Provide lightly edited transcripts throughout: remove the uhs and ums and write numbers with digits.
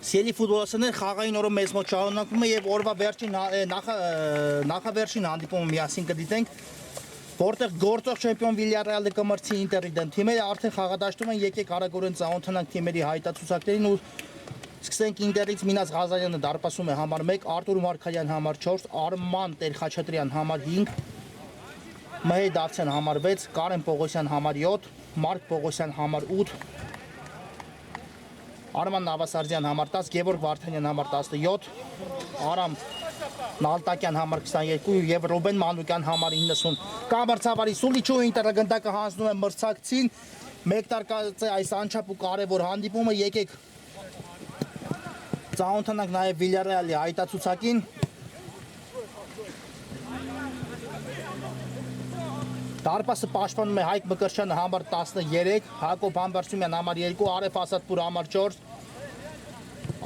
Սիրելի ֆուտբոլիստներ, խաղային օրը մեզ մոտ շարունակվում է եւ օրվա վերջին նախավերջին հանդիպումը միասին կդիտենք, որտեղ գործող չեմպիոն Վիլյարեալը կմրցի Ինտերի դեմ։ Թիմերը արդեն խաղադաշտում են, եկեք արագորեն ծանոթանանք թիմերի հայտարարություններին ու սկսենք Ինտերից Մինաս Ղազարյանը դարպասում է համար 1, Արտուր Մարկարյան համար 4, Արման Տեր-Խաչատրյան համար 5, Մհեյ Դավթյան համար 6, Կարեն Պողոսյան համար 7, Մարկ Պողոսյան համար 8, Արման Նավասարդյան համար 10, Գևորգ Վարդանյան համար 17, Արամ Նալտակյան համար 22 եւ Ռուբեն Մանուկյան համար 90։ Կամարցավարի Սուլիչու Ինտերը գնդակը հանձնում է մրցակցին։ Մեկ տարկած է այս անչափ ու կարևոր հանդիպումը, եկեք ծանոթանանք նաեւ Վիլյարեալի հայտարարություններին։ Դարպասը պաշտպանում է Հայկ Մկրտչյանը համար 13, Հակոբ Համբարձումյան համար 2, Արեֆ Ասադպուր համար 4,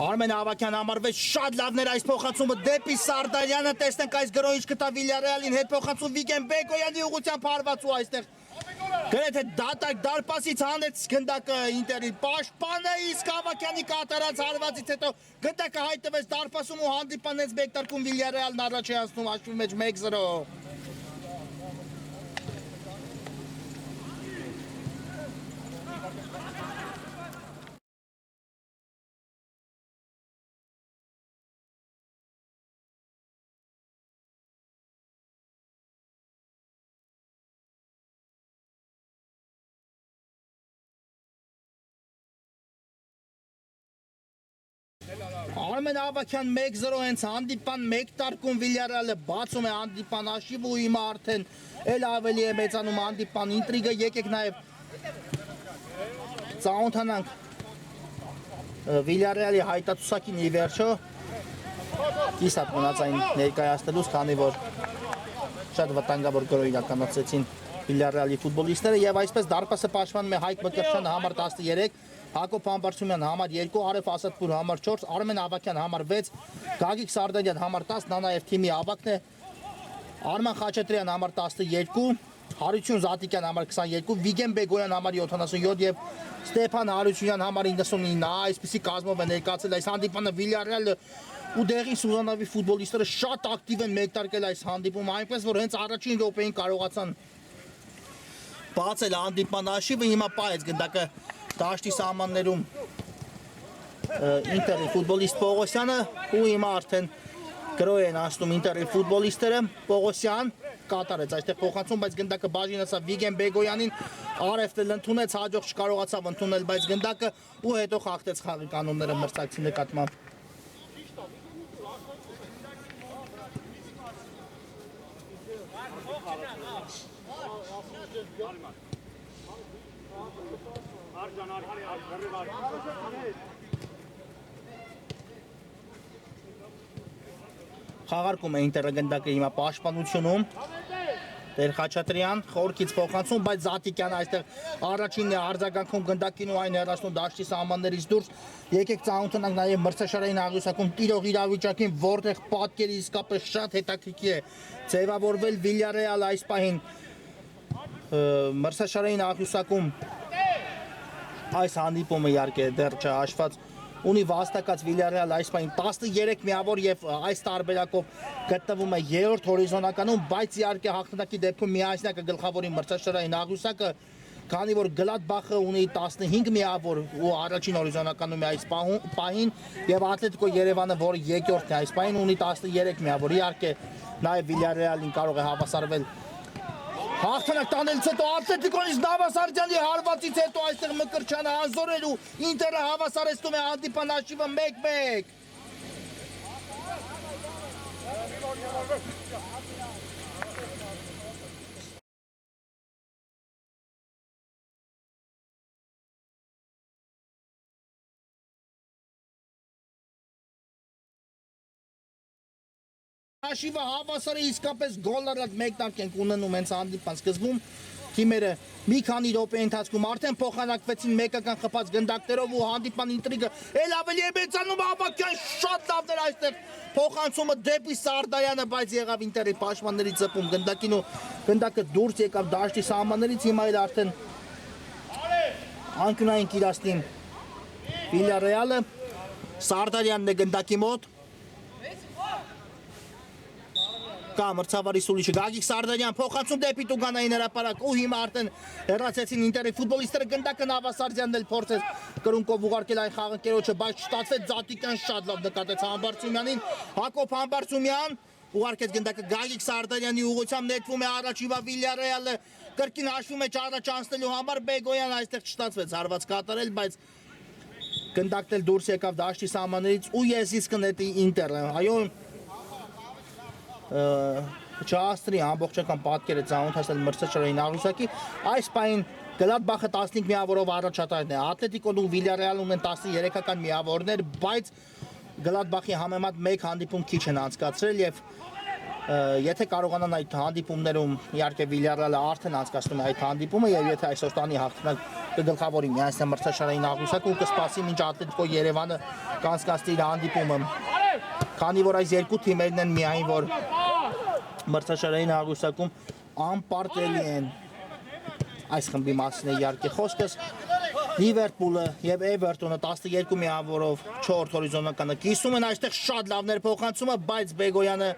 Արմեն Ավակյան համար 6, շատ լավներ այս փոխանցումը դեպի Սարդարյանը, տեսնենք այս գրոհը ինչ կտա Վիլյարեալին, հետ փոխանցում Վիգեն Բեկոյանի ուղղությամբ հարված ու այստեղ գրեթե դատարկ դարպասից հանեց գնդակը Ինտերի պաշտպանը, իսկ Ավակյանի կատարած հարվածից հետո գնդակը հայտնվեց դարպասում ու հանդիպանեց մեկ տարկում Վիլյարեալն առաջ է անցնում հաշվի մեջ 1-0։ Արմեն Ավակյան 1-0 հենց հանդիպան մեկ տարկում Վիլյարեալը բացում է հանդիպան հաշիվը ու հիմա արդեն էլ ավելի է մեծանում հանդիպան ինտրիգը, եկեք նաև ծանոթանանք Վիլյարեալի հայտարարությունին ի վերջո կիսատ մնացային ներկայացնելուց, քանի որ շատ վտանգավոր գրոհ իրականացրեցին Վիլյարեալի ֆուտբոլիստները եւ այսպես դարպասը պաշտպանում է Հայկ Մկրտչյանը համար 13, Հակոբ Համբարձումյան համար 2, Արեֆ Ասադպուր համար 4, Արմեն Ավակյան համար 6, Գագիկ Սարդարյան համար 10, նա նաև թիմի ավագն է, Արման Խաչատրյան համար 12, Հարություն Զատիկյան համար 22, Վիգեն Բեկոյան համար 77 եւ Ստեփան Հարությունյան համար 99, այսպիսի կազմով է ներկայացել այս հանդիպանը Վիլյարեալը ու դեղին Սուզանավի ֆուտբոլիստները շատ ակտիվ են մեկտարկել այս հանդիպումը, այնպես որ հենց առաջին րոպեին կարողացան բացել հանդիպման հաշիվը, հիմա պայեց գնդակը դաշտի սահմաններում Ինտերի ֆուտբոլիստ Պողոսյանը ու հիմա արդեն գրոհ են անցնում Ինտերի ֆուտբոլիստները, Պողոսյան կատարեց այստեղ փոխանցում, բայց գնդակը բաժին ասավ Վիգեն Բեկոյանին, Արեֆն ընդունեց, հաջող չկարողացավ ընդունել, բայց գնդակը ու հետո խախտեց խաղի կանոնները մրցակցի նկատմամբ։ Խաղարկում է Ինտերը գնդակը հիմա պաշտպանությունում, Տեր-Խաչատրյան խորքից փոխանցում, բայց Զատիկյանը այստեղ առաջինն է արձագանքում գնդակին ու այն հեռացնում դաշտի սահմաններից դուրս։ Եկեք ծանոթանանք նաև մրցաշարային աղյուսակում տիրող իրավիճակին, որտեղ պատկերը իսկապես շատ հետաքրքիր է ձևավորվել Վիլյարեալ այս պահին մրցաշարային աղյուսակում այս հանդիպումը իհարկե դեռ չհաշված ունի վաստակած Վիլյարեալ այս պահին 13 միավոր եւ այս տարբերակով գտնվում է երրորդ հորիզոնականում, բայց իհարկե հաղթանակի դեպքում միասնյակը գլխավորի մրցաշարային աղյուսակը, քանի որ Գլադբախը ունի 15 միավոր ու առաջին հորիզոնականում է այս պահին եւ Ատլետիկո Երևանը, որը երկրորդն է այս պահին, ունի 13 միավոր։ Իհարկե նաեւ Վիլյարեալին կարող է հավասարվել հաղթանակ տանելուց հետո Ատլետիկոյից Նավասարդյանի հարվածից հետո այստեղ Մկրտչյանը անզորել ու Ինտերը հավասարեցնում է հանդիպան հաշիվը 1-1։ Հաշիվը հավասար է, իսկապես գոլարած մեկ տարկ ենք ունենում հենց հանդիպան սկզբում, թիմերը մի քանի րոպե ընթացքում արդեն փոխանակվեցին մեկական խփած գնդակներով ու հանդիպան ինտրիգը էլ ավելի է մեծանում, Ավակյան շատ լավներ այստեղ փոխանցումը դեպի Սարդարյանը, բայց եղավ Ինտերի պաշտպանների ծպում գնդակին ու գնդակը դուրս եկավ դաշտի սահմաններից, հիմա էլ արդեն անկյունային կիրասնին Վիլյարեալը Սարդարյանն է գնդակի մոտ կա մրցավարի սուլիչը Գագիկ Սարդարյան փոխանցում դեպի Տուգանային հրապարակ ու հիմա արդեն հեռացեցին Ինտերի ֆուտբոլիստները գնդակը Նավասարդյանն էլ փորձեց կրունկով ուղարկել այն խաղընկերոջը բայց չստացվեց Զատիկյան շատ լավ նկատեց Համբարձումյանին Հակոբ Համբարձումյան ուղարկեց գնդակը Գագիկ Սարդարյանի ուղղությամբ նետվում է առաջիվա Վիլյարեալը կրկին հաշվում է առաջ անցնելու համար Բեգոյան այստեղ չստացվեց հարված կատարել բայց գնդակն էլ դուրս եկավ դաշտի սահմաններից ու եսից կնետի Ինտերը այո Չաստրի ամբողջական պատկերը ծանոթացել մրցաշարային աղյուսակի այս պահին Գլադբախը 15 միավորով առաջատարն է Ատլետիկոն ու Վիլյարեալն ունեն 13-ական միավորներ բայց Գլադբախի համեմատ մեկ հանդիպում քիչ են անցկացրել եւ եթե կարողանան այդ հանդիպումներում իհարկե Վիլյարեալը արդեն անցկացնում է այդ հանդիպումը եւ եթե այսօր տանի հաղթանակ կգլխավորի միայն մրցաշարային աղյուսակը ու կսպասի մինչ Ատլետիկո Երևանը կանցկացնի իր հանդիպումը քանի որ այս երկու թիմերն են միայն որ մրցաշարային աղյուսակում անպարտելի են այս խմբի մասին է իհարկե խոսքս Լիվերպուլը եւ Էվերտոնը 12 միավորով 4 հորիզոնականը կիսում են այստեղ շատ լավներ փոխանցումը բայց Բեգոյանը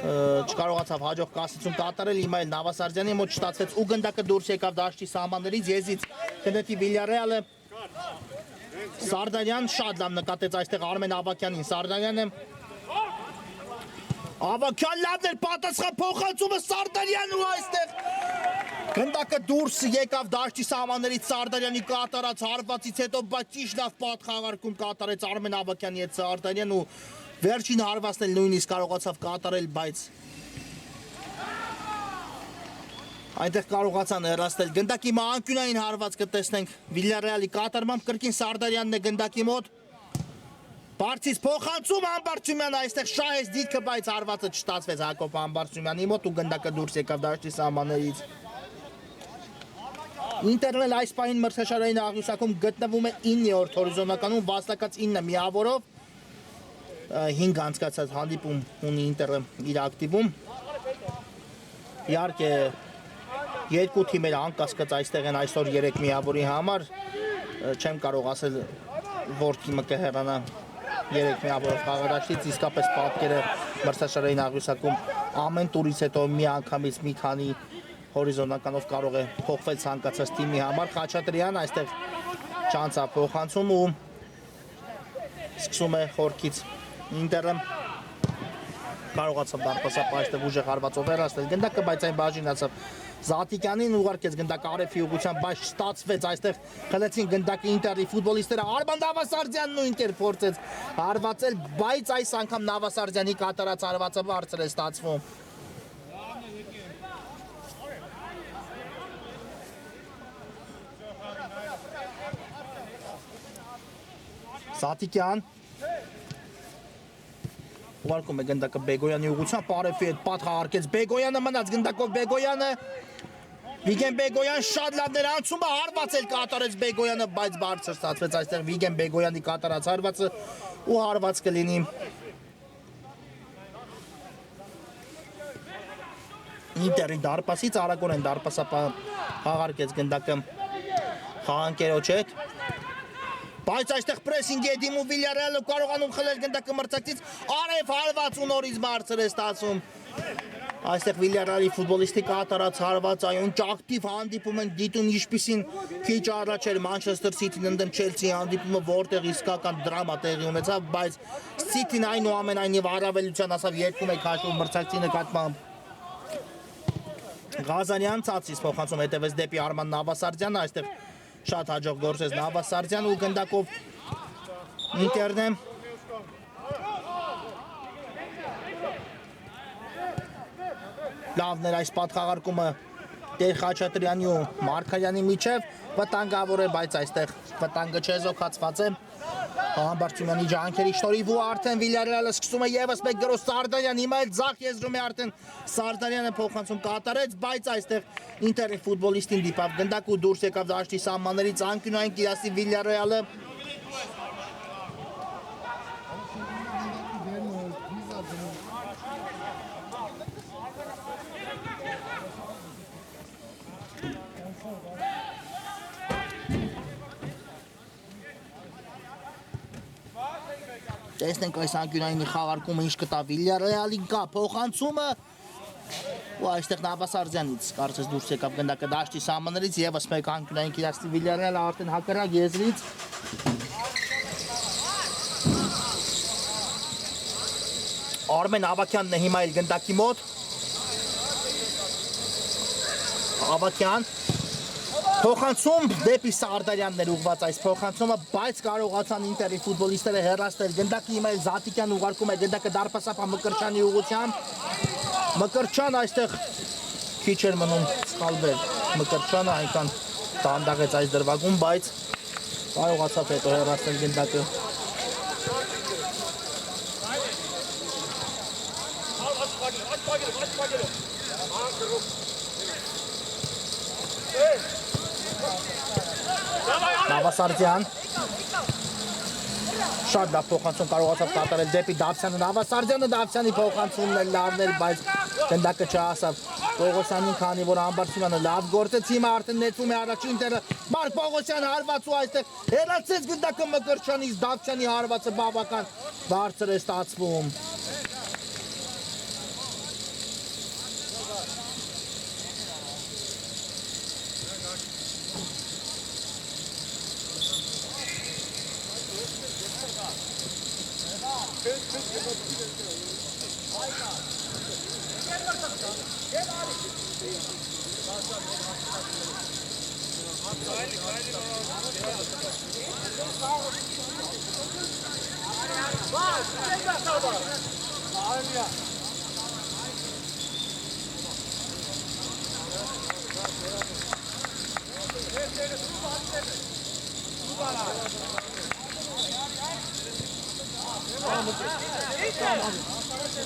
չկարողացավ հաջող կասեցում կատարել հիմա էլ Նավասարդյանի մոտ չստացվեց ու գնդակը դուրս եկավ դաշտի սահմաններից եզից կնետի Վիլյարեալը Սարդարյան շատ լավ նկատեց այստեղ Արմեն Ավակյանին Սարդարյանը Ավակյան լավն էր պատասխան փոխանցումը Սարդարյան ու այստեղ գնդակը դուրս եկավ դաշտի սահմաններից Սարդարյանի կատարած հարվածից հետո բայց ճիշտ լավ պատխաղարկում կատարեց Արմեն Ավակյանի հետ Սարդարյան ու վերջին հարվածն էլ նույնիսկ կարողացավ կատարել բայց այնտեղ կարողացան հեռացնել գնդակի անկյունային հարված կտեսնենք Վիլյարեալի կատարմամբ կրկին Սարդարյանն է գնդակի մոտ Բարձից փոխանցում Համբարձումյանը այստեղ շահեց դիտքը բայց հարվածը չստացվեց Հակոբ Համբարձումյանի մոտ ու գնդակը դուրս եկավ դաշտի սահմաններից Ինտերն էլ այս պահին մրցաշարային աղյուսակում գտնվում է 9-րդ հորիզոնականում վաստակած 9 միավորով 5 անցկացած հանդիպում ունի Ինտերը իր ակտիվում իհարկե երկու թիմերը անկասկած այստեղ են այսօր 3 միավորի համար չեմ կարող ասել որ թիմը կհեռանա 3 միավորով խաղադաշտից իսկապես պատկերը մրցաշարային աղյուսակում ամեն տուրից հետո մի անգամից մի քանի հորիզոնականով կարող է փոխվել ցանկացած թիմի համար Խաչատրյան այստեղ չանցա փոխանցում ու սկսում է խորքից Ինտերը կարողացավ դարպասապահ այստեղ ուժեղ հարվածով հեռացնել գնդակը բայց այն բաժինացավ Զատիկյանին ուղարկեց գնդակը արևի ուղղությամբ բայց ստացվեց այստեղ խլեցին գնդակի Ինտերի ֆուտբոլիստները Արման Նավասարդյանն ու Ինտեր փորձեց հարվածել բայց այս անգամ Նավասարդյանի կատարած հարվածը բարձր է ստացվում Զատիկյան ուղարկում է գնդակը Բեգոյանի ուղղությամբ արևի հետ պատխաղարկեց Բեգոյանը մնաց գնդակով Բեգոյանը Վիգեն Բեգոյան շատ լավներ անցումը հարվածել կատարեց Բեգոյանը բայց բարձր ստացվեց այստեղ Վիգեն Բեգոյանի կատարած հարվածը ու հարված կլինի Ինտերի դարպասից արագորեն դարպասապահ հաղարկեց գնդակը խաղանկերոջ հետ բայց այստեղ պրեսինգ է դիմում Վիլյարեալը կարողանում խլել գնդակը մրցակցից արև հարված ու նորից բարձր է ստացվում Այստեղ Վիլյարեալի ֆուտբոլիստի կատարած հարված այոն ակտիվ հանդիպում են դիտում ինչպիսին քիչ առաջ էր Մանչեսթեր Սիթին ընդդեմ Չելսիի հանդիպումը որտեղ իսկական դրամա տեղի ունեցավ բայց Սիթին այնուամենայնիվ առավելության ասավ 2-1 հաշվով մրցակցի նկատմամբ Ղազարյան ցածից փոխանցում հետևեց դեպի Արման Նավասարդյանը այստեղ շատ հաջող գործեց Նավասարդյանը ու գնդակով Ինտերն է Լավն էր այս պատխաղարկումը Տեր Խաչատրյանի ու Մարկարյանի միջև վտանգավոր է, բայց այստեղ վտանգը չեզոքացված է Համբարձումյանի ջանքերի շնորհիվ ու արդեն Վիլյարեալը սկսում է եւս մեկ գրոս Սարդարյան, հիմա էլ ձախ եզրում է արդեն Սարդարյանը փոխանցում կատարեց, բայց այստեղ Ինտերի ֆուտբոլիստին դիպավ գնդակ ու դուրս եկավ դաշտի սահմաններից անկյունային կիրասի Վիլյարեալը Տեսնենք այս անկյունայինի խաղարկումը ինչ կտա Վիլյարեալի կա փոխանցումը ու այստեղ Նավասարդյանից կարծես դուրս եկավ գնդակը դաշտի սահմաններից եւս մեկ անկյունային կիրացնի Վիլյարեալը արդեն հակառակ եզրից Արմեն Ավակյանն է հիմա էլ գնդակի մոտ Ավակյան Փոխանցում դեպի Սարդարյանն էր ուղված այս փոխանցումը, բայց կարողացան Ինտերի ֆուտբոլիստները հեռացնել գնդակը հիմա էլ Զատիկյան ուղարկում է գնդակը դարպասապա Մկրչյանի ուղղությամբ Մկրչյան այստեղ քիչ էր մնում սխալվել Մկրչյանը այնքան դանդաղեց այս դրվագում, բայց կարողացավ հետո հեռացնել գնդակը Նավասարդյան Շատ լավ փոխանցում կարողացավ կատարել դեպի Դավթյանը Նավասարդյանը Դավթյանի փոխանցումն էլ լավն էր, բայց գնդակը չհասավ Պողոսյանին, քանի որ Ամբարձյանը լավ գործեց, հիմա արդեն նետվում է առաջին տերը Մարկ Պողոսյանը հարված ու այստեղ հեռացեց գնդակը Մկրչյանից Դավթյանի հարվածը բավական բարձր է ստացվում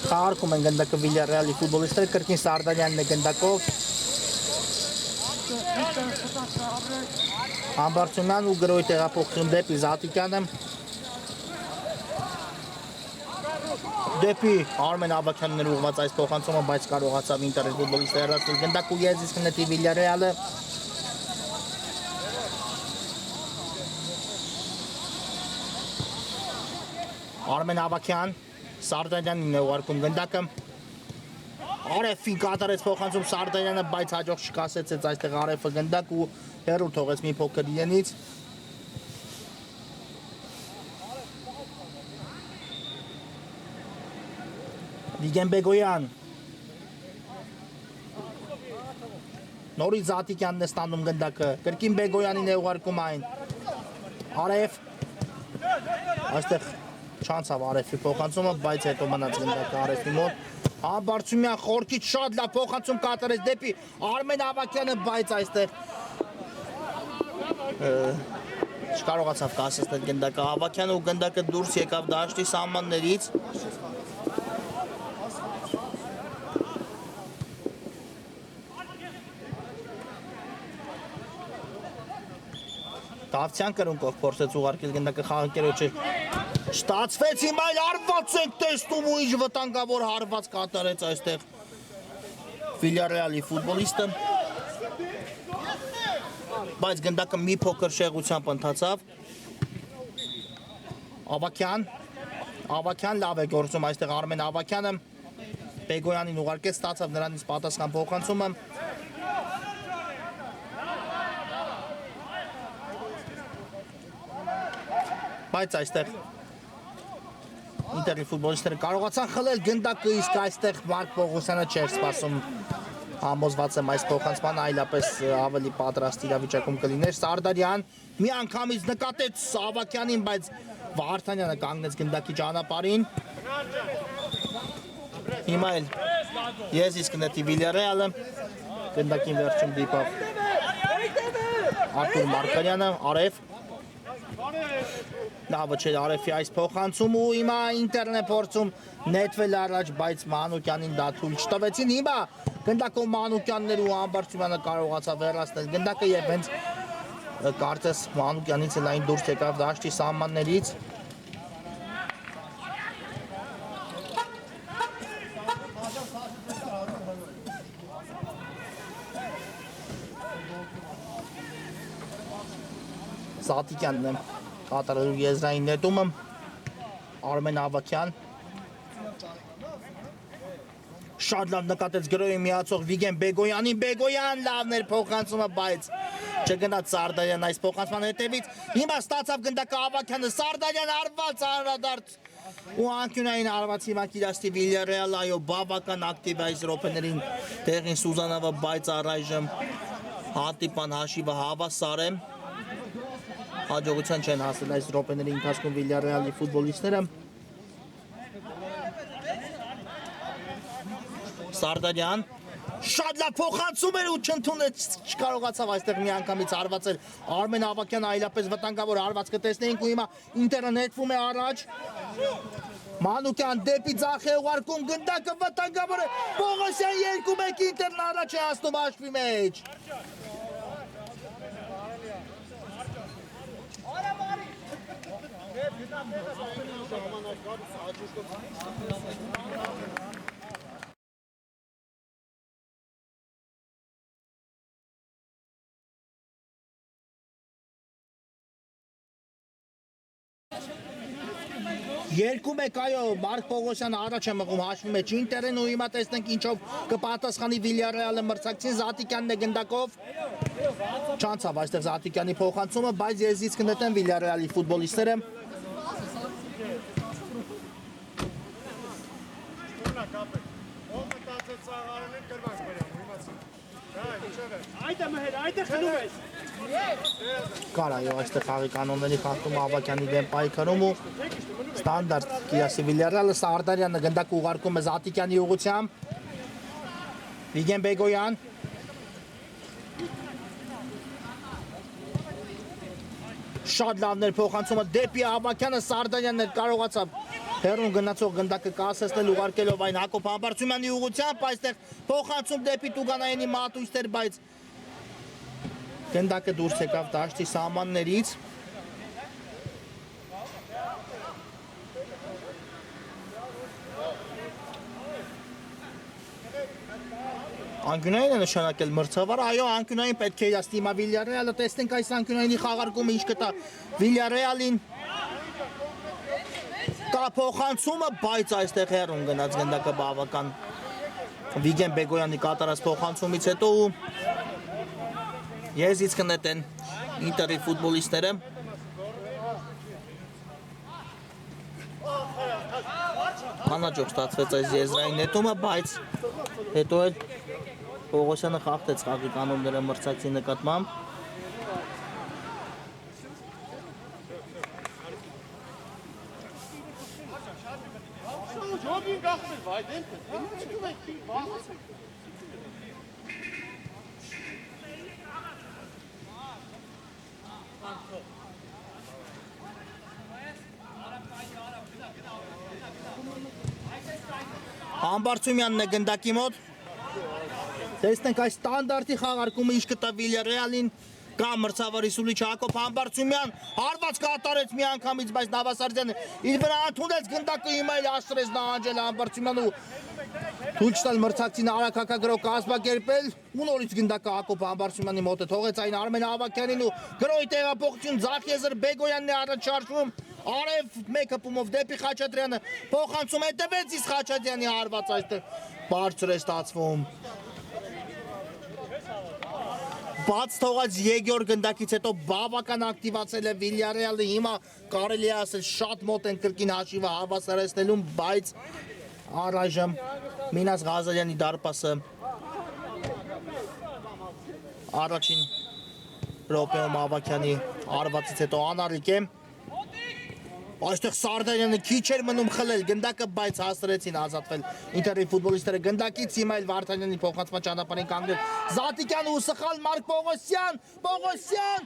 Խաղարկում են գնդակը Վիլյարեալի ֆուտբոլիստները, կրկին Սարդարյանն է գնդակով Ամբարձումյան ու գրոյ տեղափոխություն դեպի Զատիկյանը Դեպի Արմեն Ավակյանն էր ուղղված այս փոխանցումը, բայց կարողացավ Ինտերի ֆուտբոլիստը հեռացնել գնդակ ու եզրից կնետի Վիլյարեալը Արմեն Ավակյան Սարդարյանին է ուղարկում գնդակը Արեֆին կատարեց փոխանցում Սարդարյանը, բայց հաջող չկասեցեց այստեղ Արեֆը գնդակ ու հեռու թողեց մի փոքր իրենից Վիգեն Բեգոյան Նորից Զատիկյանն է ստանում գնդակը Կրկին Բեգոյանին է ուղարկում այն Արեֆ Այստեղ Չանցավ Արեֆի փոխանցումը, բայց հետո մնաց գնդակը Արեֆի մոտ Ամբարձումյան խորքից շատ լավ փոխանցում կատարեց դեպի Արմեն Ավակյանը, բայց այստեղ չկարողացավ կասեցնել գնդակը Ավակյանը ու գնդակը դուրս եկավ դաշտի սահմաններից Դավթյան կրունկով փորձեց ուղարկել գնդակը խաղակերոջը Ստացվեց հիմա այլ հարված ենք տեսնում ու ինչ վտանգավոր հարված կատարեց այստեղ Վիլյարեալի ֆուտբոլիստը Բայց գնդակը մի փոքր շեղությամբ ընթացավ Ավակյան լավ է գործում այստեղ Արմեն Ավակյանը Բեգոյանին ուղարկեց ստացավ նրանից պատասխան փոխանցումը Բայց այստեղ Ինտերի ֆուտբոլիստները կարողացան խլել գնդակը, իսկ այստեղ Մարկ Պողոսյանը չէր սպասում համոզված եմ այս փոխանցմանը, այլապես ավելի պատրաստ իրավիճակում կլիներ Սարդարյան մի անգամից նկատեց Ավակյանին, բայց Վարդանյանը կանգնեց գնդակի ճանապարհին Հիմա էլ եզրից կնետի Վիլյարեալը գնդակին վերջում դիպավ Արտուր Մարկարյանը, Արեֆ Լավը չէր Արեֆի այս փոխանցում ու հիմա Ինտերն է փորձում նետվել առաջ, բայց Մանուկյանին դա թույլ չտվեցին հիմա գնդակով Մանուկյաններ ու Ամբարձումյանը կարողացավ հեռացնել գնդակը եւ հենց կարծես Մանուկյանից էլ այն դուրս եկավ դաշտի սահմաններից Զատիկյանն է կատարելու եզրային նետումը Արմեն Ավակյան շատ լավ նկատեց գրոյի միացող Վիգեն Բեգոյանին, Բեգոյան լավն էր փոխանցումը, բայց չգնաց Սարդարյան այս փոխանցման հետևից, հիմա ստացավ գնդակը Ավակյանը, Սարդարյան արված անդրադարձ ու անկյունային արված հիմա Կիրաստի Վիլյարեալ, այո, բավական ակտիվ այս րոպեներին տեղին Սուզանավը, բայց առայժմ հատիպան հաշիվը հավասար է, հաջողության չեն հասել այս րոպեների ընթացքում Վիլյարեալի ֆուտբոլիստները։ Սարդարյան շատ լավ փոխանցում էր ու չընդունեց, չկարողացավ այստեղ միանգամից արվածել Արմեն Ավակյանը, այլապես վտանգավոր արված կտեսնեինք ու հիմա Ինտերը նետվում է առաջ, Մանուկյան դեպի ձախ է ուղարկում, գնդակը վտանգավոր է, Պողոսյան 2-1 Ինտերն առաջ է հասնում հաշվի մեջ։ Երկու մեկ, այո, Մարկ Պողոսյանը առաջ է մղում հաշվի մեջ Ինտերին ու հիմա տեսնենք ինչով կպատասխանի Վիլյարեալը մրցակցին, Զատիկյանն է գնդակով, չանցավ այստեղ Զատիկյանի փոխանցումը, բայց եզից կնետեն Վիլյարեալի ֆուտբոլիստները։ Կար այո այստեղ խաղի կանոնների խախտում Ավակյանի դեմ պայքարում ու ստանդարտ Կիրասի Վիլյարեալը, Սարդարյանը գնդակ ուղարկում է Զատիկյանի ուղղությամբ, Վիգեն Բեգոյան, շատ լավն էր փոխանցումը դեպի Ավակյանը, Սարդարյանն էր կարողացավ հեռուն գնացող գնդակը կասեցնել ուղարկելով այն Հակոբ Համբարձումյանի ուղղությամբ, այստեղ փոխանցում դեպի Տուգանայանի մատույցներ, բայց գնդակը դուրս եկավ դաշտի սահմաններից։ Անկյունային է նշանակել մրցավար, այո, անկյունային պետք է իրացնի հիմա Վիլյարեալը, տեսնենք այս անկյունայինի խաղարկումը ինչ կտա Վիլյարեալին, կա փոխանցումը, բայց այստեղ հեռուն գնաց գնդակը բավական Վիգեն Բեգոյանի կատարած փոխանցումից հետո ու եզից կնետեն Ինտերի ֆուտբոլիստները։ Անհաջող ստացվեց այս եզրային նետումը, բայց հետո էլ Պողոսյանը խախտեց խաղի կանոնները մրցակցի նկատմամբ։ Համբարձումյանն է գնդակի մոտ, տեսնենք այս ստանդարտի խաղարկումը ինչ կտա Վիլյարեալին, կա մրցավարի սուլիչ Հակոբ Համբարձումյան, հարված կատարեց մի անգամից, բայց Նավասարդյանը իր վրա ընդունեց գնդակը, հիմա էլ աստրեց նահանջել Համբարձումյան ու թույլ չտալ մրցակցին արագ հակագրով կազմակերպել ու նորից գնդակը Հակոբ Համբարձումյանի մոտ է թողեց այն Արմեն Ավակյանին ու գրոյի տեղափոխություն ձախ եզր Բեգոյանն է առաջարկում, Արև մեկ հպումով դեպի Խաչատրյանը, փոխանցում հետևեց իսկ Խաչատրյանի հարված այստեղ բարձր է ստացվում։ Բաց թողած Եգոր գնդակից հետո բավական ակտիվացել է Վիլյարեալը, հիմա կարելի է ասել շատ մոտ են կրկին հաշիվը հավասարեցնելուն, բայց առայժմ Մինաս Ղազարյանի դարպասը առաջին րոպեում Ավակյանի արվածից հետո անառիկ է։ Այստեղ Սարդարյանը քիչ էր մնում խլել գնդակը, բայց հասցրեցին ազատվել Ինտերի ֆուտբոլիստները գնդակից, հիմա էլ Վարդանյանի փոխանցման ճանապարհին կանգնել Զատիկյան ու սխալ Մարկ Պողոսյան, Պողոսյան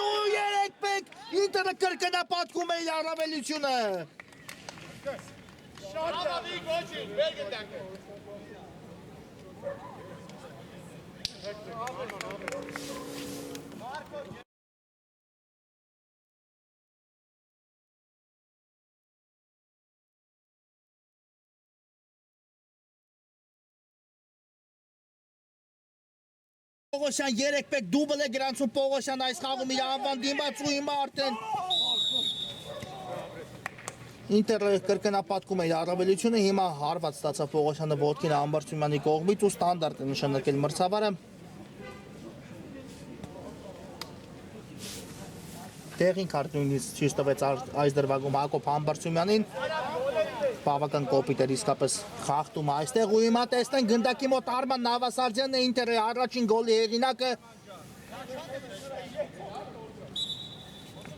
ու 3-1 Ինտերը կրկնապատկում է իր առավելությունը։ Շարավի գոչին, վեր գնդակը։ Պողոսյան 3-1 դուբլ է գրանցում Պողոսյան այս խաղում իր անվան դիմաց ու հիմա արդեն Ինտերը կրկնապատկում է իր առավելությունը, հիմա հարված ստացավ Պողոսյանը ոտքին Ամբարձումյանի կողմից ու ստանդարտ է նշանակել մրցավարը։ Տեղին քարտ նույնիսկ ցույց տվեց այս դրվագում Հակոբ Ամբարձումյանին։ Բավական կոպիտ էր իսկապես խախտում այստեղ ու հիմա տեսնենք գնդակի մոտ Արման Նավասարդյանն է Ինտերի առաջին գոլի հեղինակը։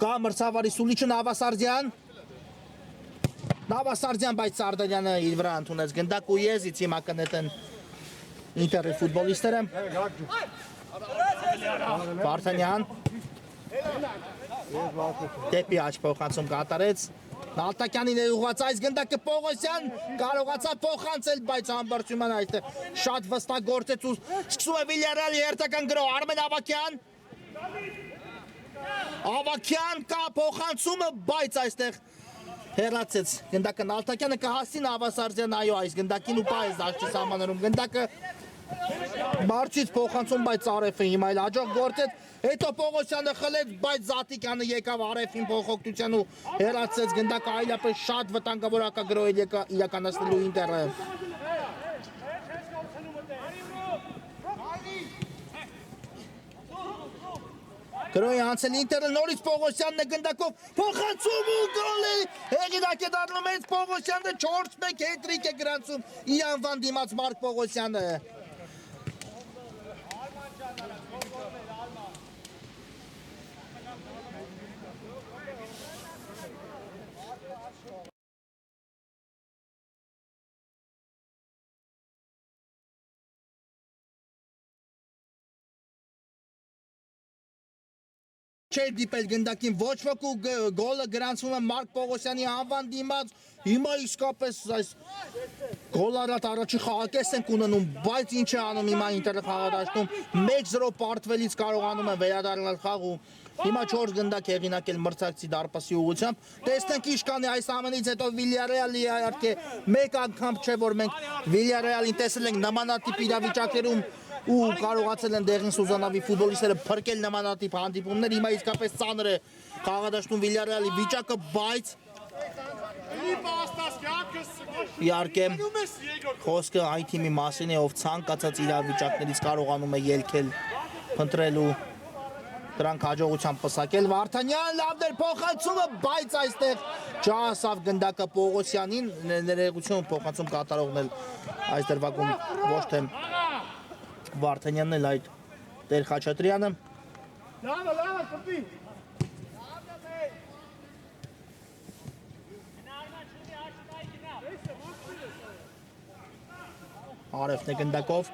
Կա մրցավարի սուլիչը Նավասարդյան։ Նավասարդյան, բայց Սարդարյանը իր վրա ընդունեց գնդակ ու եզից հիմա կնետեն Ինտերի ֆուտբոլիստները։ Վարդանյան դեպի աջ փոխանցում կատարեց։ Նալտակյանին է ուղղված այս գնդակը Պողոսյան կարողացավ փոխանցել, բայց Ամբարձումյանը այստեղ շատ վստահ գործեց ու սկսում է Վիլյարեալի հերթական գրոհ Արմեն Ավագյան։ Ավագյան կա փոխանցումը, բայց այստեղ հեռացեց գնդակը Նալտակյանը կհասցի Նավասարդյան, այո, այս գնդակին ու պայես դաշտի սահմաններում գնդակը Մարչից փոխանցում, բայց Արեֆը հիմա էլ հաջող գործեց, հետո Պողոսյանը խլեց, բայց Զատիկյանը եկավ Արեֆին փոխօգնության ու հեռացեց գնդակը այլապես շատ վտանգավոր հակագրոհ իրականացնելու Ինտերը։ Գրոհի անցել Ինտերը նորից Պողոսյանն է գնդակով փոխանցում ու գոլի հեղինակ է դառնում հենց Պողոսյանը 4-1 հետրիկ է գրանցում իր անվան դիմաց Մարկ Պողոսյանը։ Չէ դիպել գնդակին ոչ ոք ու գոլը գրանցվում է Մարկ Պողոսյանի անվան դիմաց, հիմա իսկապես այս գոլարատ առաջի խաղակես ենք ունենում, բայց ինչ է անում հիմա Ինտերը խաղադաշտում 1-0 պարտվելից կարողանում է վերադառնալ խաղ ու հիմա 4 գնդակ հեղինակել մրցակցի դարպասի ուղղությամբ, տեսնենք ինչ կանի այս ամենից հետո Վիլյարեալի իհարկե մեկ անգամ չէ որ մենք Վիլյարեալին տեսել ենք նմանատիպ իրավիճակներում ու կարողացել են դեղին Սուզանավի ֆուտբոլիստները փրկել նմանատիպ հանդիպումներ, հիմա իսկապես ծանր է խաղադաշտում Վիլյարեալի վիճակը, բայց իհարկե խոսքը այն թիմի մասին է, ով ցանկացած իրավիճակներից կարողանում է ելքել, փնտրել ու դրանք հաջողությամբ պսակել։ Վարդանյան լավ էր փոխանցումը, բայց այստեղ չհասավ գնդակը Պողոսյանին, ներողություն փոխանցում կատարողն էլ այս դրվագում ոչ թե Վարդանյանն էլ այդ Տեր Խաչատրյանը։ Լավ, կպի։ Արևն է գնդակով։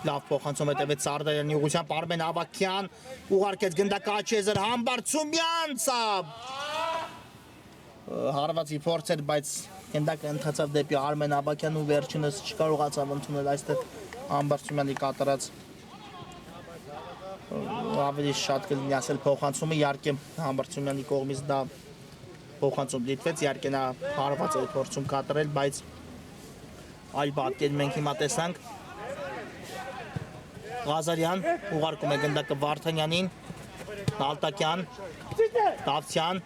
Լավ փոխանցում հետևեց Սարդարյանի ուղղությամբ Արմեն Ավագյան ուղարկեց գնդակը Աչեզր Համբարձումյան ցավ։ Հարվածի փորձ էր, բայց գնդակը ընթացավ դեպի Արմեն Ավագյան ու վերջինս չկարողացավ ընդունել այստեղ Համբարձումյանի կատարած ավելի շատ կլինի ասել փոխանցումը, իհարկե Համբարձումյանի կողմից դա փոխանցում դիտվեց, իհարկե նա հարված էր փորձում կատարել, բայց այլ պատկեր մենք հիմա տեսանք։ Ղազարյան ուղարկում է գնդակը Վարդանյանին, Նալտակյան, Դավթյան,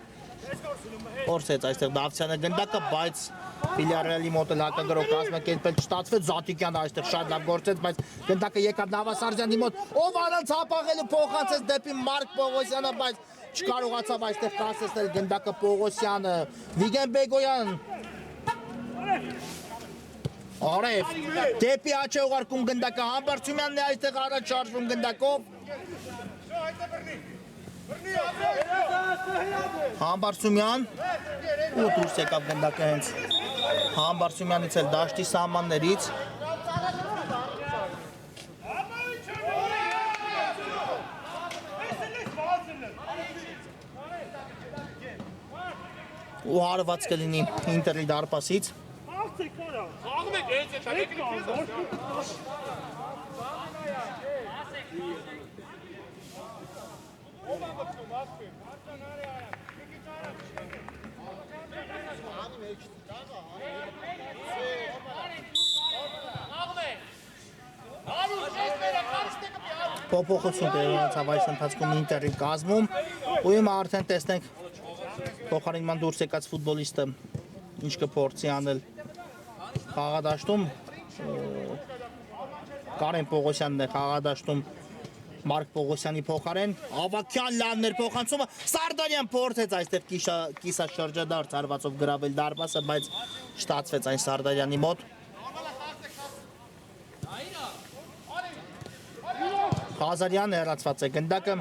փորձեց այստեղ Դավթյանը գնդակը, բայց Վիլյարեալի մոտ էլ հակագրոհ կազմակերպել չստացվեց, Զատիկյանը այստեղ շատ լավ գործեց, բայց գնդակը եկավ Նավասարդյանի մոտ, ով առանց հապաղելու փոխանցեց դեպի Մարկ Պողոսյանը, բայց չկարողացավ այստեղ կասեցնել գնդակը Պողոսյանը, Վիգեն Բեգոյան Արև, դեպի աջ է ուղարկում գնդակը, Համբարձումյանն է այստեղ առաջ շարժվում գնդակով։ Համբարձումյան ու դուրս եկավ գնդակը հենց Համբարձումյանից էլ դաշտի սահմաններից։ Ու հարված կլինի Ինտերի դարպասից։ Խաղում եք հենց էտ եք Փոփոխություն տեղացավ այս ընթացքում Ինտերի կազմում։ ու հիմա արդեն տեսնենք փոխարինման դուրս եկած ֆուտբոլիստը ինչ կփորձի անել խաղադաշտում Կարեն Պողոսյանն է խաղադաշտում Մարկ Պողոսյանի փոխարեն Ավակյան լավն էր փոխանցումը Սարդարյան փորձեց այստեղ կիսաշրջադարձ հարվածով գրավել դարպասը բայց շտացվեց այն Սարդարյանի մոտ Ղազարյան հեռացված է գնդակը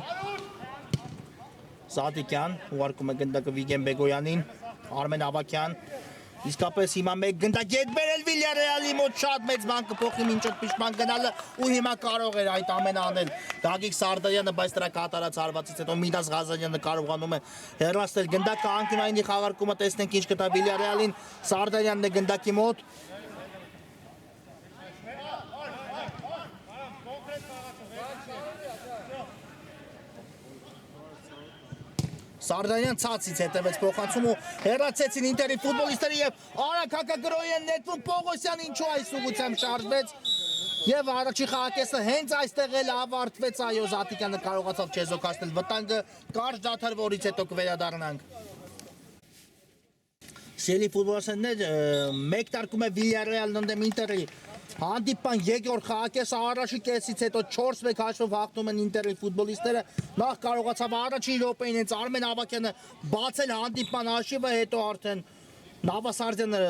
Սադիկյան ուղարկում է գնդակը Վիգեն Բեգոյանին Արմեն Ավակյան իսկապես հիմա մեկ գնդակ ետ բերել Վիլյարեալի մոտ շատ մեծ բան կփոխի մինչև պիշտման գնալը ու հիմա կարող էր այդ ամենը անել Գագիկ Սարդարյանը բայց դրա կատարած հարվածից հետո Միդաս Ղազարյանը կարողանում է հեռացնել գնդակը անկյունայինի խաղարկումը տեսնենք ինչ կտա Վիլյարեալին Սարդարյանն է գնդակի մոտ Սարդարյան ցածից հետևեց փոխանցում ու հեռացեցին Ինտերի ֆուտբոլիստները եւ Արագ հակագրոյեն նետվում Պողոսյան ինչու այս ուղությամբ շարժվեց եւ առաջի խաղակեսը հենց այստեղ էլ ավարտվեց այո Զատիկյանը կարողացավ չեզոքացնել վտանգը կարճ դադար որից հետո կվերադառնանք Սելի ֆուտբոլիստները մեկ տարկում է Վիլյարեալն ընդդեմ Ինտերի Հանդիպան երկրորդ խաղակեսը առաջի կեսից հետո 4-1 հաշվով հաղթում են Ինտերի ֆուտբոլիստները նախ կարողացավ առաջին րոպեին հենց Արմեն Ավակյանը բացել հանդիպան հաշիվը հետո արդեն Նավասարդյանը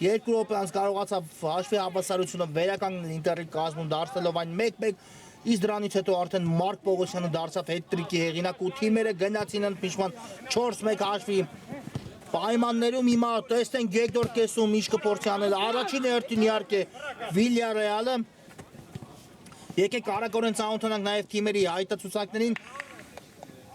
2 րոպե անց կարողացավ հաշվի հավասարությունը վերականգնել Ինտերի կազմում դարձնելով այն 1-1 իսկ դրանից հետո արդեն Մարկ Պողոսյանը դարձավ հետ-տրիկի հեղինակ ու թիմերը գնացին ընդմիջման 4-1 հաշվի Պայմաններում հիմա տեսնենք երկրորդ կեսում ինչ կփորձի անել առաջին հերթին իհարկե Վիլյարեալը եկեք արագորեն ծանոթանանք նաև թիմերի հայտարարություններին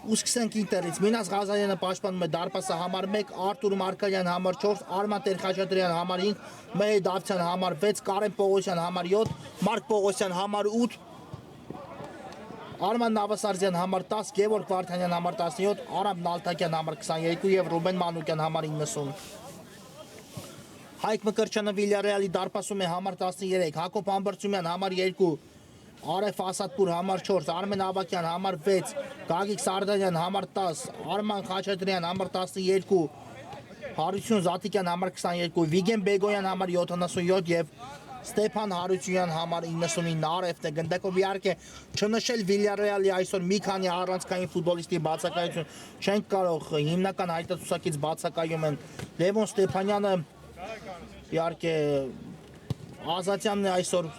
ու սկսենք Ինտերից Մինաս Ղազարյանը պաշտպանում է դարպասը համար 1 Արտուր Մարկարյան համար 4 Արման Տեր-Խաչատրյան համար 5 Մհեր Դավթյան համար 6 Կարեն Պողոսյան համար 7 Մարկ Պողոսյան համար 8 Արման Նավասարդյան համար 10, Գևորգ Վարդանյան համար 17, Արամ Նալթակյան համար 22 եւ Ռուբեն Մանուկյան համար 90։ Հայկ Մկրտչյանը Վիլյարեալի դարպասում է համար 13, Հակոբ Ամբրցումյան համար 2, Արեֆ Ասադպուր համար 4, Արմեն Ավակյան համար 6, Գագիկ Սարդարյան համար 10, Արման Խաչատրյան համար 12, Հարություն Զատիկյան համար 22, Վիգեն Բեգոյան համար 77 եւ Ստեփան Հարությունյան համար 99 Արեֆն է գնդակով իհարկե չնշել Վիլյարեալի այսօր մի քանի առանցքային ֆուտբոլիստի բացակայություն չենք կարող հիմնական հայտարարությունից բացակայում են Լևոն Ստեփանյանը իհարկե Ազատյանն է այսօր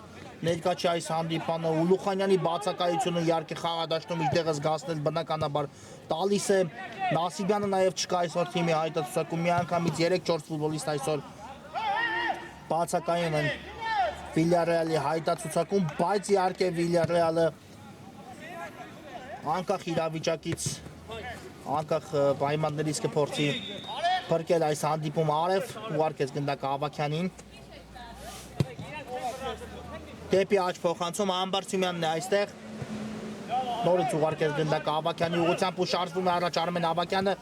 ներկա չի այս հանդիպանը Ուլուխանյանի բացակայությունը իհարկե խաղադաշտում իր տեղը զգացնել բնականաբար տալիս է Նասիբյանը նաև չկա այսօր թիմի հայտարարությունում միանգամից 3-4 ֆուտբոլիստ այսօր բացակայում են Վիլյարեալի հայտարարությունում, բայց իհարկե Վիլյարեալը անկախ իրավիճակից, անկախ պայմաններից կփորձի փրկել այս հանդիպումը Արև, ուղարկեց գնդակը Ավակյանին։ Դեպի աջ փոխանցումը Ամբարձումյանն է այստեղ։ Նորից ուղարկեց գնդակը Ավակյանի ուղղությամբ ու շարժվում է առաջ Արմեն Ավակյանը։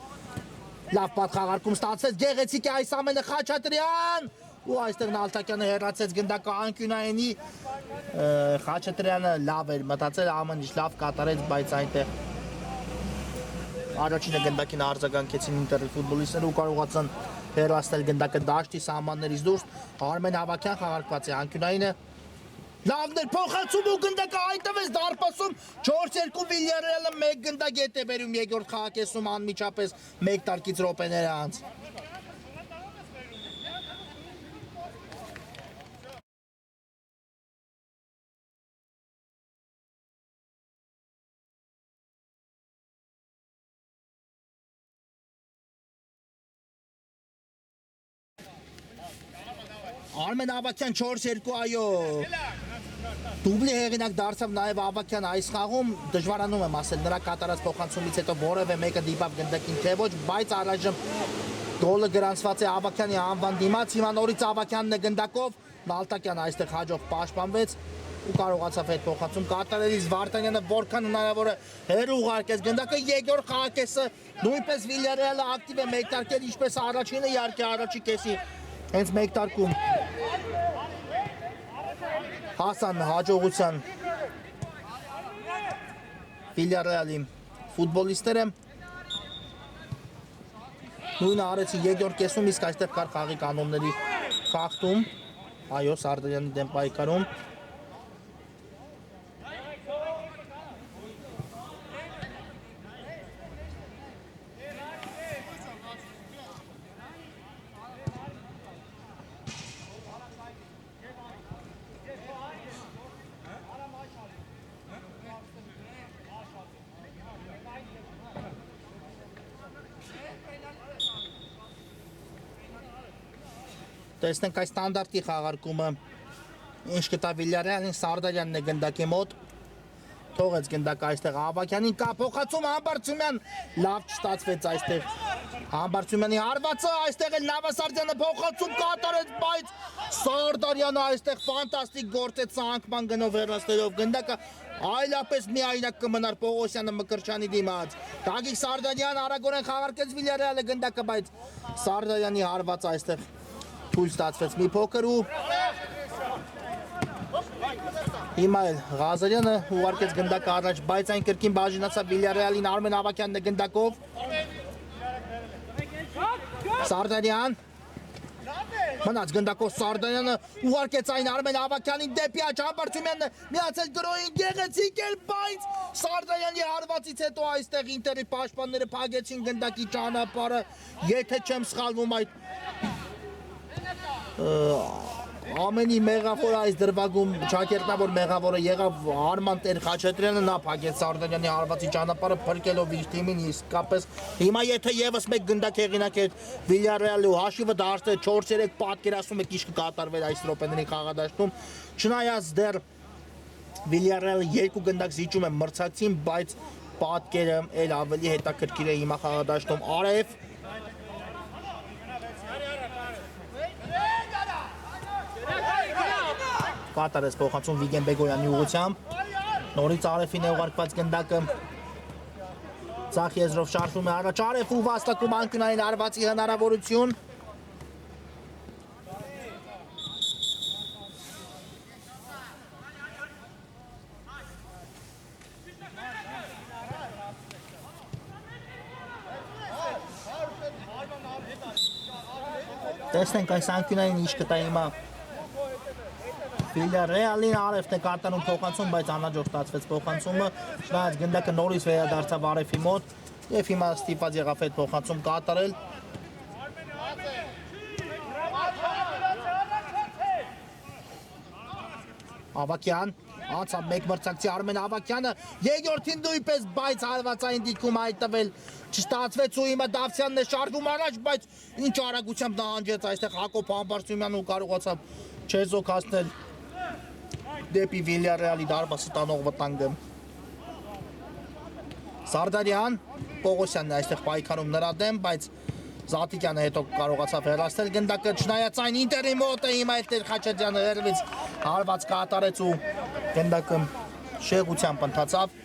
Լավ պատխաղարկում ստացվեց, գեղեցիկ է այս ամենը Խաչատրյան։ Ու այստեղ Նալթակյանը հեռացեց գնդակը անկյունայինի Խաչատրյանը լավ էր մտածել ամեն ինչ լավ կատարեց բայց այնտեղ առաջինը գնդակին արձագանքեցին Ինտերի ֆուտբոլիստները ու կարողացան հեռացնել գնդակը դաշտի սահմաններից դուրս Արմեն Ավակյան խաղարկված է անկյունայինը լավն էր փոխանցում ու գնդակը այնտեղից դարպասում 4-2 Վիլյարեալը 1 գնդակ ետ է բերում երկրորդ խաղակեսում անմիջապես 1 տարկից րոպեներ անց Արմեն Ավակյան 4-2 այո դուբլի հեղինակ դարձավ նաև Ավակյան այս խաղում դժվարանում եմ ասել նրա կատարած փոխանցումից հետո որևէ մեկը դիպավ գնդակին թե ոչ բայց առայժմ գոլը գրանցված է Ավակյանի անվան դիմաց հիմա նորից Ավակյանն է գնդակով Նալտակյանը այստեղ հաջող պաշտպանվեց ու կարողացավ այդ փոխանցում կատարելիս Վարդանյանը որքան հնարավոր է հեռու ուղարկեց գնդակը երկրորդ խաղակեսը նույնպես Վիլյարեալը ակտիվ է մեկ տարկել ինչպես առաջինը իհարկե առաջի կեսի հենց մեկ տարկում Հասան հաջողության Վիլյարեալի ֆուտբոլիստները Նույնը արեցի երկրորդ կեսում, իսկ այստեղ կար խաղի կանոնների խախտում։ Այո, Սարդարյանի դեմ պայքարում։ Տեսնենք այս ստանդարտի խաղարկումը ինչ կտա Վիլյարեալին, Սարդարյանն է գնդակի մոտ, թողեց գնդակը այստեղ Ավագյանին, կա փոխացում Համբարձումյան, լավ չստացվեց այստեղ Համբարձումյանի հարվածը, այստեղ էլ Նավասարդյանը փոխացում կատարեց, բայց Սարդարյանը այստեղ ֆանտաստիկ գործեց ցանկման գնով հեռացնելով գնդակը, այլապես միայնակ կմնար Պողոսյանը Մկրտչյանի դիմաց։ Գագիկ Սարդարյան արագորեն խաղարկեց Վիլյարեալը գնդակը, բայց Սարդարյանի հարվածը այստեղ թույլ ստացվեց մի փոքր ու հիմա էլ Ղազարյանը ուղարկեց գնդակը առաջ, բայց այն կրկին բաժինացավ Վիլյարեալին, Արմեն Ավագյանն է գնդակով։ Սարդարյան մնաց գնդակով Սարդարյանը ուղարկեց այն Արմեն Ավագյանին դեպի աջ, Համբարձումյանն միացել գրոհին գեղեցիկ էր, բայց Սարդարյանի հարվածից հետո այստեղ Ինտերի պաշտպանները փակեցին գնդակի ճանապարհը, եթե չեմ սխալվում այդ ամենի մեղավոր այս դրվագում Չակերտավոր մեղավորը եղավ Արման Տեր-Խաչատրյանը, նա փակեց Սարդարյանի հարվածի ճանապարհը փրկելով իր թիմին, իսկապես հիմա եթե եւս մեկ գնդակ հեղինակեր Վիլյարեալի հաշիվը դարձել 4-3 պատկերացնում եք ինչ կկատարվեր այս րոպեների խաղադաշտում, չնայած դեռ Վիլյարեալը 2 գնդակ զիջում է մրցակցին, բայց պատկերը էլ ավելի հետաքրքիր է հիմա խաղադաշտում։ Արև կատարեց փոխանցում Վիգեն Բեգոյանի ուղղությամբ, նորից Արեֆին է ուղարկված գնդակը, ձախ եզրով շարժվում է առաջ, Արեֆ ու վաստակում անկյունային հարվածի հնարավորություն, տեսնենք այս անկյունային ինչ կտա հիմա Վիլյարեալին, Արևն է կատարում փոխանցում, բայց անհաջող ստացվեց փոխանցումը, չնայած գնդակը նորից վերադարձավ Արևի մոտ եւ հիմա ստիպված եղավ այդ փոխանցում կատարել։ Ավագյան, անցավ մեկ մրցակցի Արմեն Ավագյանը, երկրորդին նույնպես, բայց հարվածային դիրքում հայտնվել չստացվեց ու հիմա Դավթյանն է շարժվում առաջ, բայց ինչ արագությամբ նահանջեց այստեղ Հակոբ Համբարձումյանը ու կարողացավ չեզոք հասնել դեպի Վիլյարեալի դարպասը տանող վտանգը։ Սարդարյան, Պողոսյանն է այստեղ պայքարում նրա դեմ, բայց Զատիկյանը հետո կարողացավ հեռացնել գնդակը, չնայած այն Ինտերի մոտ է հիմա Տեր-Խաչատրյանը հեռվից հարված կատարեց ու գնդակը շեղությամբ ընթացավ։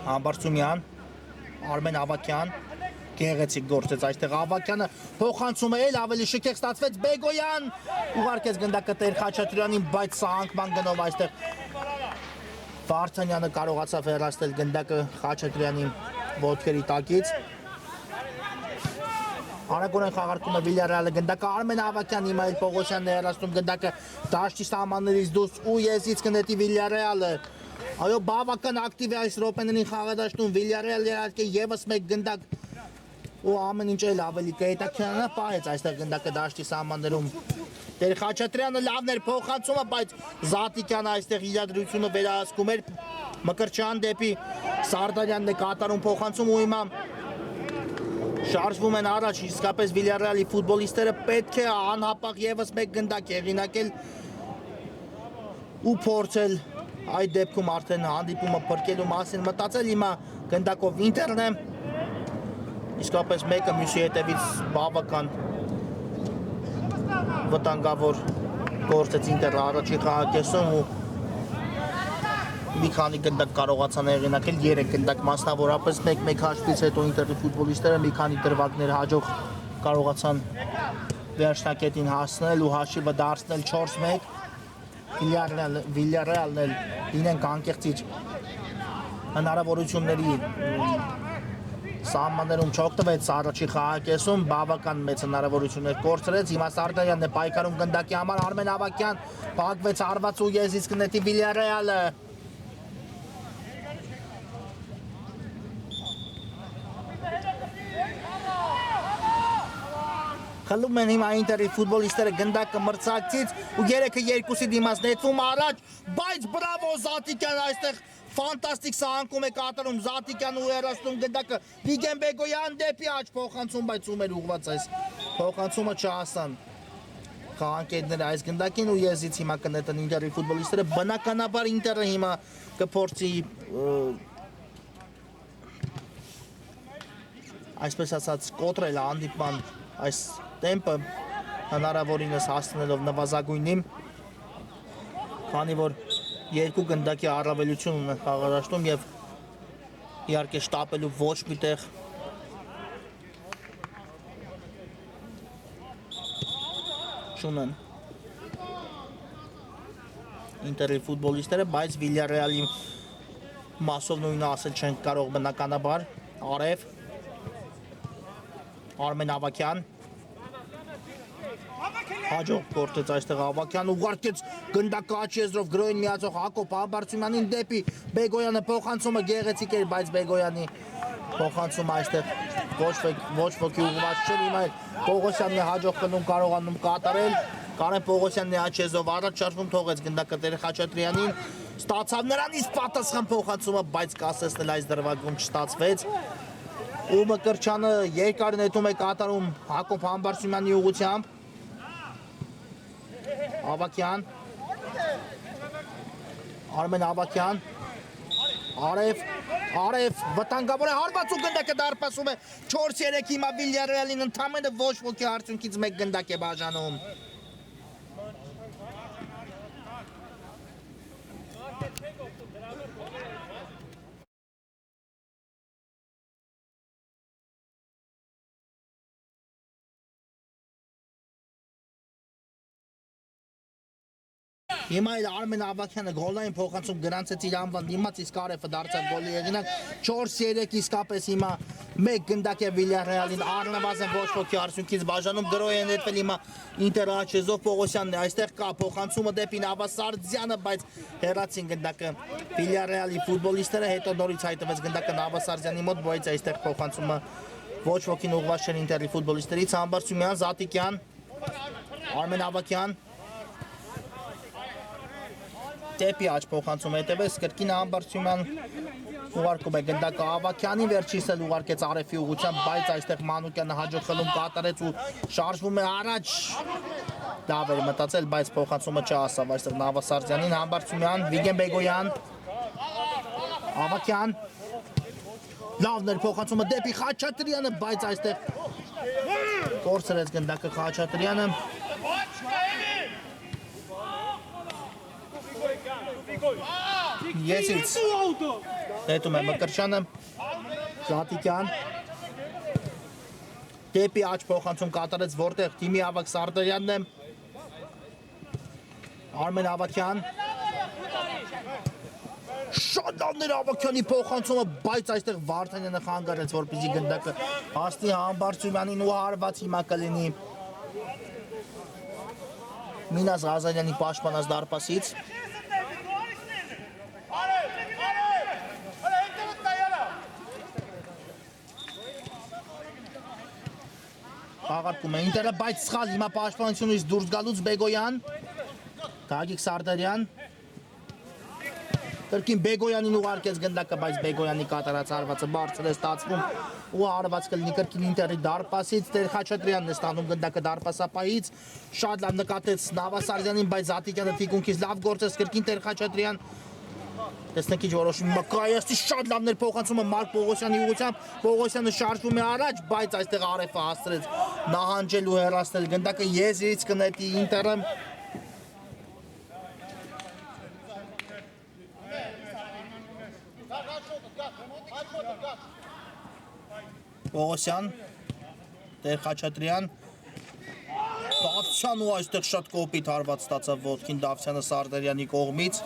Համբարձումյան, Արմեն Ավագյան, գեղեցիկ գործեց այստեղ Ավագյանը, փոխանցումը էլ ավելի շքեղ ստացվեց Բեգոյան, ուղարկեց գնդակը Տեր-Խաչատրյանին, բայց սա անկման գնով այստեղ Վարդանյանը կարողացավ հեռացնել գնդակը Խաչատրյանի ոտքերի տակից։ Արագորեն խաղարկում է Վիլյարեալը գնդակը, Արմեն Ավագյան, հիմա էլ Պողոսյանն է հեռացնում գնդակը դաշտի սահմաններից դուրս ու եզից կնետի Վիլյարեալը։ Այո, բավական ակտիվ է այս րոպեներին խաղադաշտում, Վիլյարեալը իհարկե եւս մեկ գնդակ ու ամեն ինչ էլ ավելի կհետաքրքրանա, պահեց այստեղ գնդակը դաշտի սահմաններում։ Տեր-Խաչատրյանը լավն էր փոխանցումը, բայց Զատիկյանը այստեղ իրադրությունը վերահսկում էր, Մկրտչյան դեպի Սարդարյանն է կատարում փոխանցում ու հիմա շարժվում են առաջ, իսկապես Վիլյարեալի ֆուտբոլիստները պետք է անհապաղ եւս մեկ գնդակ հեղինակել ու փորձել այդ դեպքում արդեն հանդիպումը փրկելու մասին մտածել, հիմա գնդակով Ինտերն է, իսկապես մեկը մյուսի հետևից բավական վտանգավոր գործեց Ինտերը առաջի խաղակեսում ու մի քանի գնդակ կարողացան հեղինակել, 3 գնդակ մասնավորապես 1-1 հաշվից հետո Ինտերի ֆուտբոլիստները մի քանի դրվագներ հաջող կարողացան վերջնակետին հասնել ու հաշիվը դարձնել 4-1 Villarreal-ն էլ ինենք անկեղծիչ հնարավորությունների սահմաններում չօգտվեց առաջի խաղակեսում, բավական մեծ հնարավորություններ կորցրեց, հիմա Սարդարյանն է պայքարում գնդակի համար, Արմեն Ավագյան փակվեց հարված ու եզից կնետի Villarreal-ը։ Խլում են հիմա Ինտերի ֆուտբոլիստները գնդակը մրցակցից ու 3-2-ի դիմաց նետվում առաջ, բայց բրավո Զատիկյան այստեղ ֆանտաստիկ սահանքում է կատարում Զատիկյան ու հեռացնում գնդակը Վիգեն Բեգոյան դեպի աջ փոխանցում, բայց ում էր ուղղված այս փոխանցումը չհասան խաղանկետները այս գնդակին ու եզից հիմա կնետեն Ինտերի ֆուտբոլիստները, բնականաբար Ինտերը հիմա կփորձի այսպես ասած կոտրել հանդիպման այս տեմպը հնարավորինս հասցնելով նվազագույնին, քանի որ երկու գնդակի առավելություն ունեն խաղադաշտում եւ իհարկե շտապելու ոչ մի տեղ չունեն Ինտերի ֆուտբոլիստները, բայց Villarreal-ի մասով նույնը ասել չեն կարող բնականաբար, Արև Արմեն Ավագյան հաջող կորտեց այստեղ Ավագյան ուղարկեց գնդակը աջ եզրով գրոյին միացող Հակոբ Համբարձումյանին դեպի Բեգոյանը փոխանցումը գեղեցիկ էր, բայց Բեգոյանի փոխանցումը այստեղ ոչ ոքի ուղղված չէր, հիմա Պողոսյանն է հաջող խլում կարողանում կատարել, Կարեն Պողոսյանն է աջ եզրով առաջ շարժվում, թողեց գնդակը Տեր Խաչատրյանին, ստացավ նրանից պատասխան փոխանցումը, բայց կասեցնել այս դրվագում չստացվեց։ Ու Մկրչյանը երկար նետում է կատարում Հակոբ Համբարձումյանի ուղղությամբ Ավագյան Արմեն Ավագյան Արև վտանգավոր է հարված ու գնդակը դարպասում է 4-3 հիմա Villarreal-ին ընդամենը ոչ ոքի արդյունքից մեկ գնդակ է բաժանում Հիմա էլ Արմեն Ավագյանը գոլային փոխանցում գրանցեց իր անվան դիմաց, իսկ Արեֆը դարձավ գոլի հեղինակ 4-3 իսկապես հիմա մեկ գնդակ է Villarreal-ին առնվազն ոչ ոքի արդյունքից բաժանում գրոյ է նետվել հիմա Ինտեր Աչեզով Պողոսյանն է այստեղ կա փոխանցումը դեպի Նավասարդյանը, բայց հեռացին գնդակը Villarreal-ի ֆուտբոլիստները, հետո նորից հայտնվեց գնդակը Նավասարդյանի մոտ, բայց այստեղ փոխանցումը ոչ ոքին ուղղված չէր Ինտերի ֆուտբոլիստերից, Համբարձումյան, Զատիկյան, Արմեն Ավագյան Դեպի աջ փոխանցում հետևեց կրկին Համբարձումյան ուղարկում է գնդակը Ավագյանին, վերջինս էլ ուղարկեց Արեֆի ուղղությամբ, բայց այստեղ Մանուկյանը հաջող խլում կատարեց ու շարժվում է առաջ լավ էր մտածել, բայց փոխանցումը չհասավ այստեղ Նավասարդյանին, Համբարձումյան, Վիգեն Բեգոյան, Ավագյան լավն էր փոխանցումը դեպի Խաչատրյանը, բայց այստեղ կորցրեց գնդակը Խաչատրյանը Եզից նետում է Մկրչյանը Զատիկյան դեպի աջ փոխանցում կատարեց որտեղ թիմի ավակ Սարդարյանն է Արմեն Ավագյան շատ լավն էր Ավագյանի փոխանցումը, բայց այստեղ Վարդանյանը խանգարեց, որպեսզի գնդակը հասնի Համբարձումյանին ու հարված հիմա կլինի Մինաս Ղազարյանի պաշտպանած դարպասից Աղարկում է Ինտերը, բայց սխալ հիմա պաշտպանությունից դուրս գալուց Բեգոյան Գագիկ Սարդարյան Կրկին Բեգոյանին ուղարկեց գնդակը, բայց Բեգոյանի կատարած հարվածը բարձր է ստացվում ու հարված կլինի կրկին Ինտերի դարպասից Տեր Խաչատրյանն է ստանում գնդակը դարպասապահից շատ լավ նկատեց Նավասարդյանին, բայց Զատիկյանը թիկունքից լավ գործեց կրկին Տեր Խաչատրյան Տեսնենք ինչ որոշում Մակայաստի շատ լավն էր փոխանցումը Մարկ Պողոսյանի ուղղությամբ Պողոսյանը շարժվում է առաջ, բայց այստեղ Արեֆը հասցրեց նահանջել ու հեռացնել գնդակը եզրից կնետի Ինտերը Պողոսյան Տեր Խաչատրյան Դավթյան ու այստեղ շատ կոպիտ հարված ստացավ ոտքին Դավթյանը Սարդարյանի կողմից։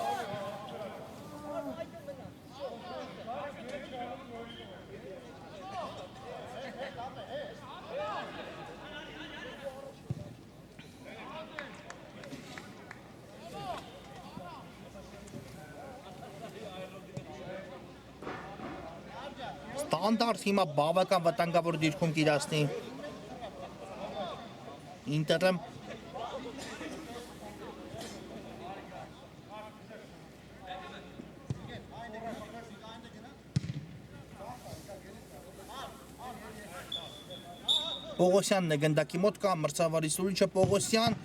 Ստանդարտ հիմա բավական վտանգավոր դիրքում կիրացնի Ինտերը։ Պողոսյանն է գնդակի մոտ կա մրցավարի սուրիչը Պողոսյան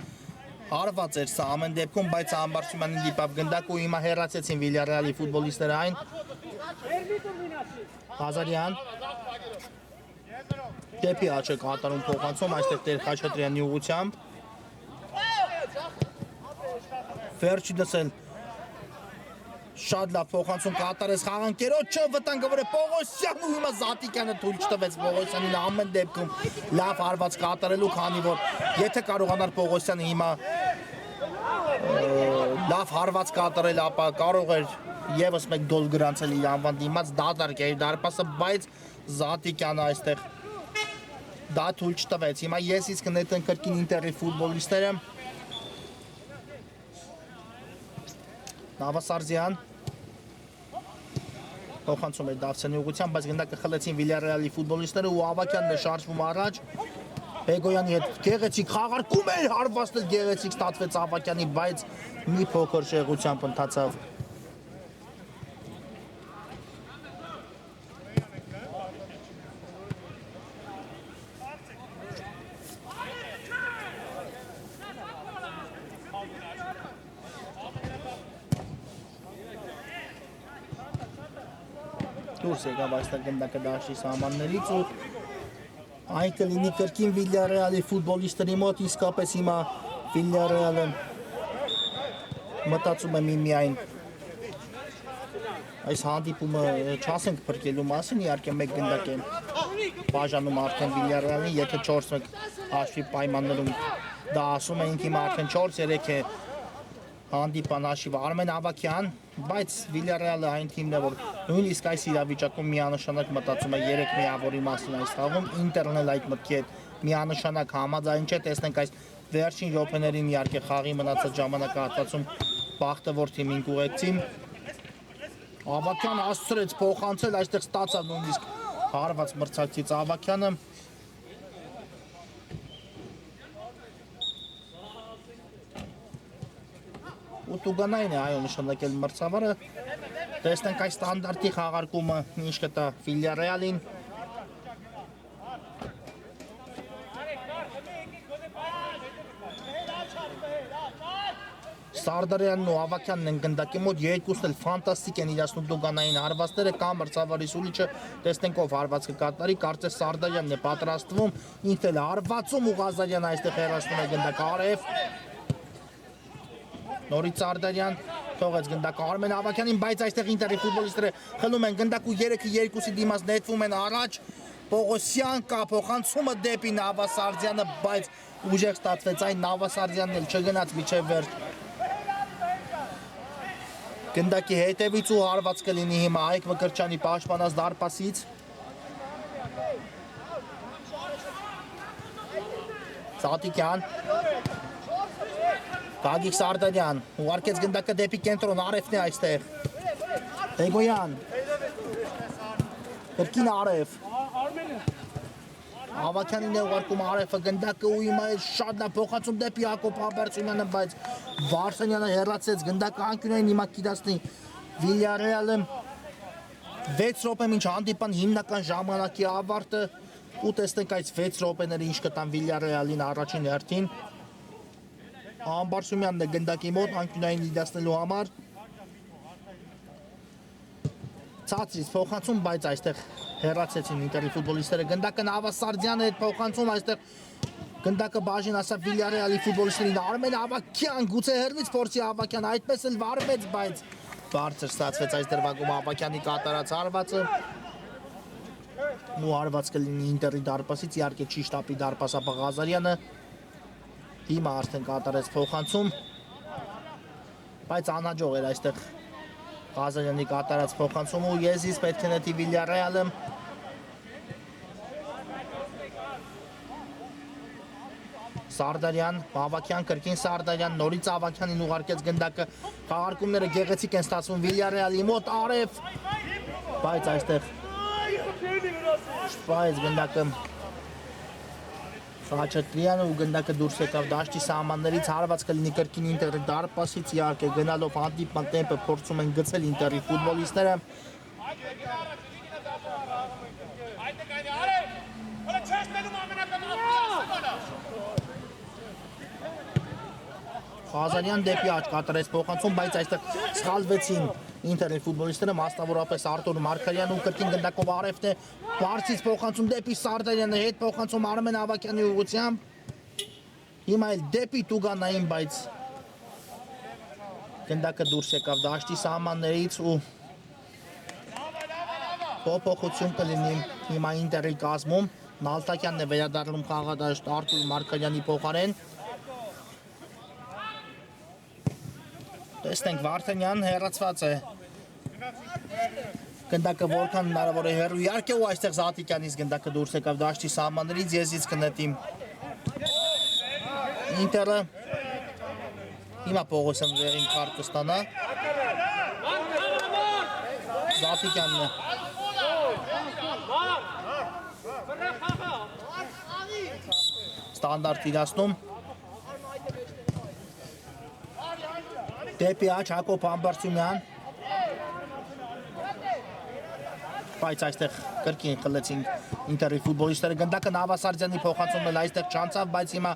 հարված էր սա ամեն դեպքում, բայց Ամբարձումյանին դիպավ գնդակ ու հիմա հեռացեցին Վիլյարեալի ֆուտբոլիստները այն։ Ղազարյան դեպի աջ է կատարում փոխանցում այստեղ Տեր Խաչատրյանի ուղղությամբ։ Վերջինս էլ շատ լավ փոխանցում կատարեց խաղանկերոջը, վտանգավոր է Պողոսյանն ու հիմա Զատիկյանը թույլ չտվեց Պողոսյանին ամեն դեպքում լավ հարված կատարելու, քանի որ եթե կարողանար Պողոսյանը հիմա լավ հարված կատարել, ապա կարող էր եւս մեկ գոլ գրանցել իր անվան դիմաց դատարկ էր դարպասը, բայց Զատիկյանը այստեղ դա թույլ չտվեց։ Հիմա ես իսկ նետեն կրկին Ինտերի ֆուտբոլիստները Նավասարզյան փոխանցում է Դավթյանի ուղղությամբ, բայց գնդակը խլեցին Վիլյարեալի ֆուտբոլիստները ու Ավակյանն է շարժվում առաջ։ Բեգոյանի հետ գեղեցիկ խաղարկում էր, հարվածն գեղեցիկ ստացվեց Ավակյանի, բայց մի փոքր շեղությամբ ընթացավ։ Դուրս եկավ այստեղ գնդակը դաշտի սահմաններից ու այն կլինի կրկին Վիլյարեալի ֆուտբոլիստների մոտ, իսկապես հիմա Վիլյարեալը մտածում է միայն այս հանդիպումը չասենք փրկելու մասին, իհարկե մեկ գնդակ է բաժանում արդեն Վիլյարեալին, եթե 4-1 հաշվի պայմաններում դա ասում էինք, հիմա արդեն 4-3 է հանդիպան հաշիվը Արմեն Ավակյան, բայց Վիլյարեալը այն թիմն է, որ նույնիսկ այս իրավիճակում միանշանակ մտածում է 3 միավորի մասին այս խաղում, Ինտերն էլ այդ մտքի հետ միանշանակ համաձայն չէ, տեսնենք այս վերջին րոպեներին իհարկե խաղի մնացած ժամանակահատվածում բախտավոր թիմին կուղեկցին։ Ավակյանը հասցրեց փոխանցել, այստեղ ստացավ նույնիսկ հարված մրցակցից Ավակյանը։ Ու Տուգանային է այո նշանակել մրցավարը, տեսնենք այս ստանդարտի խաղարկումը ինչ կտա Վիլյարեալին։ Սարդարյանն ու Ավակյանն են գնդակի մոտ, երկուսն էլ ֆանտաստիկ են իրացնում Տուգանային հարվածները, կամ մրցավարի սուրիչը, տեսնենք ով հարված կկատարի, կարծես Սարդարյանն է պատրաստվում, ինքն էլ հարվածում ու Ղազարյանը այստեղ հեռացնում է գնդակ արև։ Նորից Սարդարյան թողեց գնդակը Արմեն Ավակյանին, բայց այստեղ Ինտերի ֆուտբոլիստները խլում են գնդակ ու 3-2-ի դիմաց նետվում են առաջ։ Պողոսյան կա փոխանցումը դեպի Նավասարդյանը, բայց ուժեղ ստացվեց այն, Նավասարդյանն էլ չգնաց միջև վերջ գնդակի հետևից ու հարված կլինի հիմա Այք Մկրտչյանի պաշտպանած դարպասից։ Զատիկյան Գագիկ Սարդարյան ուղարկեց գնդակը դեպի կենտրոն, Արևն է այստեղ։ Բեգոյան կրկին Արև Ավակյանին է ուղարկում Արևը գնդակը ու հիմա շատ լավ փոխանցում դեպի Հակոբ Ամբարձումյանը, բայց Վարսանյանը հեռացեց գնդակը անկյունային հիմա կիրացնի Վիլյարեալը 6 րոպե մինչ հանդիպան հիմնական ժամանակի ավարտը ու տեսնենք այս 6 րոպեները ինչ կտան Վիլյարեալին առաջին հերթին։ Ամբարձումյանն է գնդակի մոտ անկյունային իրացնելու համար։ Ցածրից փոխանցում, բայց այստեղ հեռացեցին Ինտերի ֆուտբոլիստները գնդակը Նավասարդյանը հետ փոխանցում, այստեղ գնդակը բաժին ասավ Վիլյարեալի ֆուտբոլիստերին Արմեն Ավակյան, գուցե հեռվից փորձի Ավակյան, այդպես էլ վարվեց, բայց բարձր ստացվեց այս դրվագում Ավակյանի կատարած հարվածը։ Ու հարված կլինի Ինտերի դարպասից, իհարկե չի շտապի դարպասապա Ղազարյանը։ Հիմա արդեն կատարեց փոխանցում, բայց անհաջող էր այստեղ Ղազարյանի կատարած փոխանցումը ու Եզիս պետք է նետի Վիլյարեալը։ Սարդարյան, Ավակյան, կրկին Սարդարյան, նորից Ավակյանին ուղարկեց գնդակը, խաղարկումները գեղեցիկ են ստացվում Վիլյարեալի մոտ, Արև, բայց այստեղ շպայեց գնդակը Խաչատրյանը ու գնդակը դուրս եկավ դաշտի սահմաններից, հարված կլինի կրկին Ինտերի դարպասից, իհարկե գնալով հանդիպման տեմպը փորձում են գցել Ինտերի ֆուտբոլիստները։ Ղազարյան դեպի աջ կատարեց փոխանցում, բայց այստեղ սխալվեցին Ինտերի ֆուտբոլիստները, մասնավորապես Արտուր Մարգարյանն ու կրկին գնդակով Արևն է, բարձից փոխանցում դեպի Սարդարյանը, հետ փոխանցում Արմեն Ավակյանի ուղղությամբ։ Հիմա էլ դեպի Տուգանային, բայց գնդակը դուրս եկավ դաշտի սահմաններից ու փոփոխություն կլինի հիմա Ինտերի կազմում։ Նալտակյանն է վերադառնում խաղադաշտ Արտուր Մարգարյանի փոխարեն։ Տեսնենք Վարդանյան հեռացված է։ Գնդակը որքան հնարավոր է հեռու, իհարկե ու այստեղ Զատիկյանից գնդակը դուրս եկավ դաշտի սահմաններից, Եզից կնետի Ինտերը։ Հիմա Պողոսյան վերին քարտ կստանա։ Զատիկյանն է։ Ստանդարտ իրացնում։ Դեպի աջ Հակոբ Համբարձումյան, բայց այստեղ կրկին խլեցին Ինտերի ֆուտբոլիստները, գնդակը Նավասարդյանի փոխանցումն էլ այստեղ չանցավ, բայց հիմա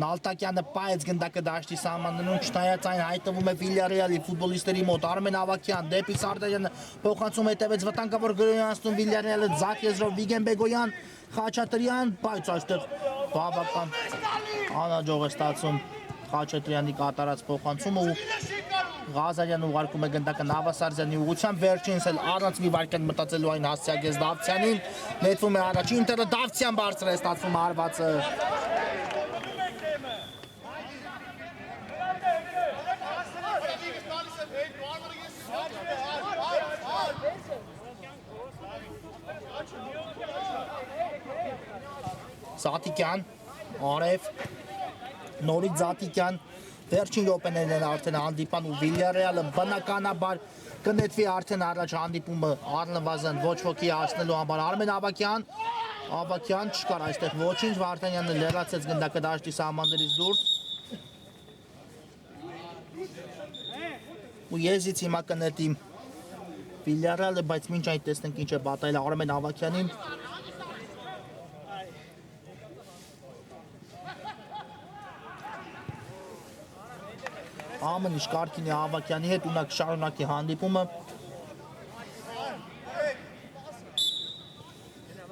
Նալտակյանը պայեց գնդակը դաշտի սահմաններում, չնայած այն հայտնվում է Վիլյարեալի ֆուտբոլիստերի մոտ, Արմեն Ավակյան դեպի Սարդարյանը փոխանցում հետևեց վտանգավոր Գրոյանցուն Վիլյարեալը ձախ եզրով Վիգեն Բեգոյան, Խաչատրյան, բայց այստեղ բավական անհաջող է ստացվում Խաչատրյանի կատարած փոխանցումը ու Ղազարյանը ուղարկում է գնդակը Նավասարդյանի ուղղությամբ, վերջինս էլ առանց մի վայրկյան մտածելու այն հասցեագեց Դավթյանին, նետվում է առաջ Ինտերը, Դավթյան բարձր է ստացվում հարվածը։ Զատիկյան, Արև, նորից Զատիկյան, վերջին րոպեներն են արդեն հանդիպան ու Վիլյարեալը բնականաբար կնետվի արդեն առաջ հանդիպումը առնվազն ոչ ոքի հասնելու համար։ Արմեն Ավակյան, Ավակյան չկար այստեղ ոչինչ, Վարդանյանը լեռացեց գնդակը դաշտի սահմաններից դուրս։ Ու Եզից հիմա կնետի Վիլյարեալը, բայց մինչ այդ տեսնենք ինչ է պատահել Արմեն Ավակյանին։ Ամեն ինչ կարգին է Ավակյանի հետ, ունակ շարունակի հանդիպումը։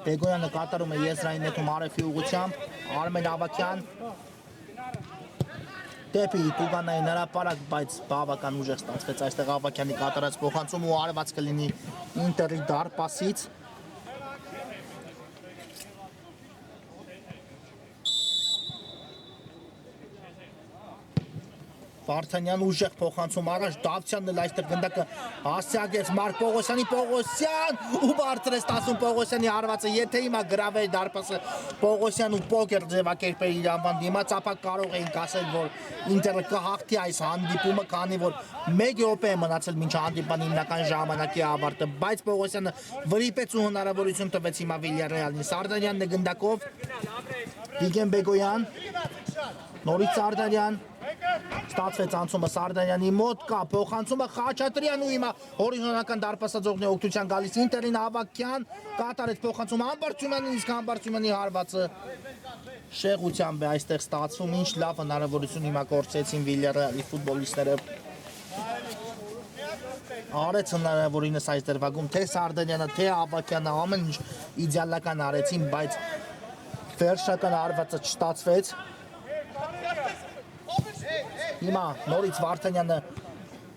Բեգոյանը կատարում է եզրային նետում Արեֆի ուղղությամբ, Արմեն Ավակյան դեպի Տուգանային հրապարակ, բայց բավական ուժեղ ստացվեց այստեղ Ավակյանի կատարած փոխանցում ու արված կլինի Ինտերի դարպասից։ Վարդանյան ուժեղ փոխանցում առաջ, Դավթյանն էլ այստեղ գնդակը հասցեագեց Մարկ Պողոսյանի, Պողոսյան ու բարձր է ստացվում Պողոսյանի հարվածը, եթե հիմա գրավեր դարպասը Պողոսյան ու պոկեր ձևակերպել իր անվան դիմաց, ապա կարող էինք ասել, որ Ինտերը կհաղթի այս հանդիպումը, քանի որ 1 րոպե է մնացել մինչ հանդիպման հիմնական ժամանակի ավարտը, բայց Պողոսյանը վրիպեց ու հնարավորություն տվեց հիմա Վիլյարեալին։ Սարդարյանն է գնդակով, Վիգեն Բեգոյան, նորից Սարդարյան, ստացվեց անցումը Սարդարյանի մոտ, կա փոխանցումը Խաչատրյան ու հիմա հորիզոնական դարպասաձողն է օգնության գալիս Ինտերին, Ավակյան կատարեց փոխանցումը Համբարձումյանին, իսկ Համբարձումյանի հարվածը շեղությամբ է այստեղ ստացվում, ինչ լավ հնարավորություն հիմա կորցրեցին Վիլյարեալի ֆուտբոլիստները։ Արեց հնարավորինս այս դրվագում թե Սարդարյանը, թե Ավակյանը ամեն ինչ իդեալական արեցին, բայց վերջնական հարվածը չստացվեց։ Հիմա նորից Վարդանյանը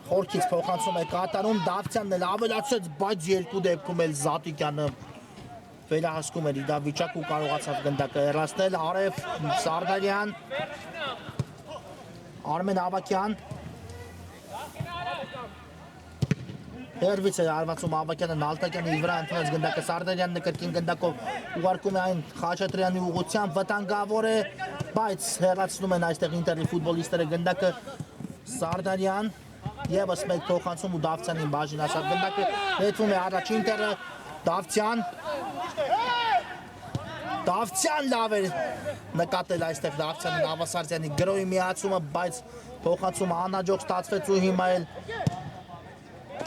խորքից փոխանցում է կատարում, Դավթյանն էլ ավելացրեց, բայց երկու դեպքում էլ Զատիկյանը վերահսկում էր իր վիճակը ու կարողացավ գնդակը հեռացնել։ Արև, Սարդարյան, Արմեն Ավակյան Հերվից է արվածում Ավակյանը Նալտակյանի վրա ընդունեց գնդակը Սարդարյանն կրկին գնդակով ուղարկում է այն Խաչատրյանի ուղղությամբ վտանգավոր է բայց հեռացնում են այստեղ Ինտերի ֆուտբոլիստները գնդակը Սարդարյան Եվս մեկ փոխանցում ու Դավթյանին բաժինացավ գնդակը հետվում է առաջ Ինտերը Դավթյան լավ էր նկատել այստեղ Դավթյանը Նավասարդյանի գրոյի միացումը բայց փոխանցումը անհաջող ստացվեց ու հիմա էլ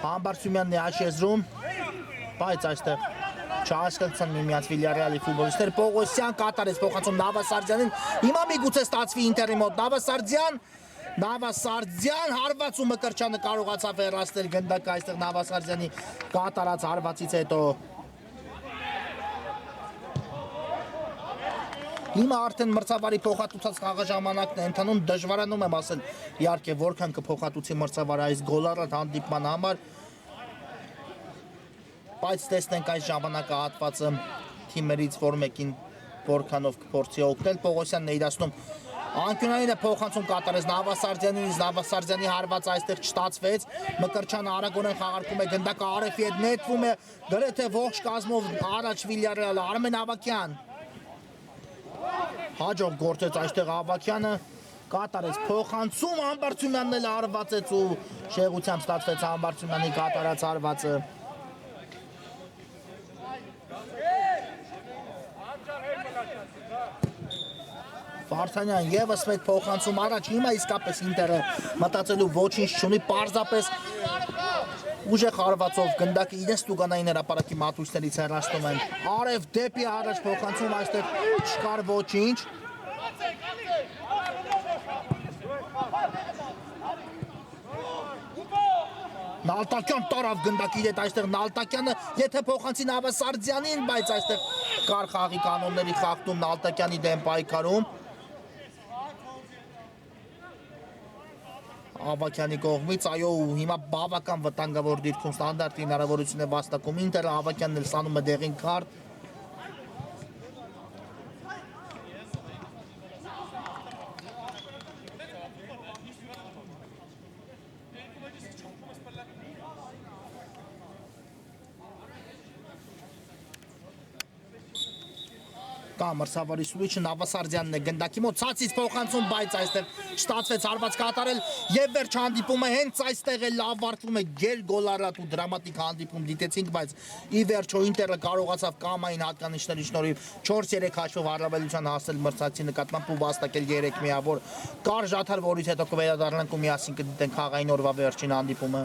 Համբարձումյանն է աչեզրում բայց այստեղ չհասկացան միմյանց Վիլյարեալի ֆուտբոլիստները Պողոսյան կատարեց փոխանցում Նավասարդյանին հիմա միգուցե ստացվի Ինտերի մոտ Նավասարդյան հարվածումը կրճանը կարողացավ հեռացնել գնդակը այստեղ Նավասարդյանի կատարած հարվածից հետո Հիմա արդեն մրցավարի փոխհատուցած խաղաժամանակն է ընթանում դժվարանում եմ ասել իհարկե որքան կփոխհատուցի մրցավարը այս գոլառատ հանդիպման համար բայց տեսնենք այս ժամանակահատվածը թիմերից որ մեկին որքանով կփորձի օգնել Պողոսյանն է իրացնում Անկյունային է փոխանցում կատարեց Նավասարդյանի հարվածը այստեղ չստացվեց Մկրչյանը արագորեն խաղարկում է գնդակը Արեֆի հետ նետվում է գրեթե ողջ կազմով առաջ Վիլյարեալը Արմեն Ավակյան Հաջող գործեց այստեղ Ավակյանը կատարեց փոխանցում Համբարձումյանն էլ հարվածեց ու շեղությամբ ստացվեց Համբարձումյանի կատարած հարվածը Վարդանյան եւս մեկ փոխանցում առաջ հիմա իսկապես Ինտերը մտածելու ոչինչ չունի պարզապես ուժեղ հարվածով գնդակը իրենց տուգանային հրապարակի մատույցներից հեռացնում են Արև դեպի առաջ փոխանցում այստեղ չկար ոչինչ Նալտակյան տարավ գնդակի հետ այստեղ Նալտակյանը եթե փոխանցի Նավասարդյանին բայց այստեղ կար խաղի կանոնների խախտում Նալտակյանի դեմ պայքարում Ավակյանի կողմից, այո, հիմա բավական վտանգավոր դիրքում ստանդարտ հնարավորություն է վաստակում Ինտերը, Ավակյանն էլ ստանում է դեղին քարտ Կա մրցավարի սուիչը Նավասարդյանն է գնդակի մոտ ցածից փոխանցում բայց այստեղ չստացվեց հարված կատարել եւ վերջ հանդիպումը հենց այստեղ է լավ վարտվում է գեր գոլարատ ու դրամատիկ հանդիպում դիտեցինք բայց ի վերջո Ինտերը կարողացավ կամային հատկանիշների շնորհիվ 4-3 հաշվով առավելության հասնել մրցակցի նկատմամբ ու վաստակել 3 միավոր կար ժաթար որից հետո կվերադառնանք ու միասին կդիտենք խաղային օրվա վերջին հանդիպումը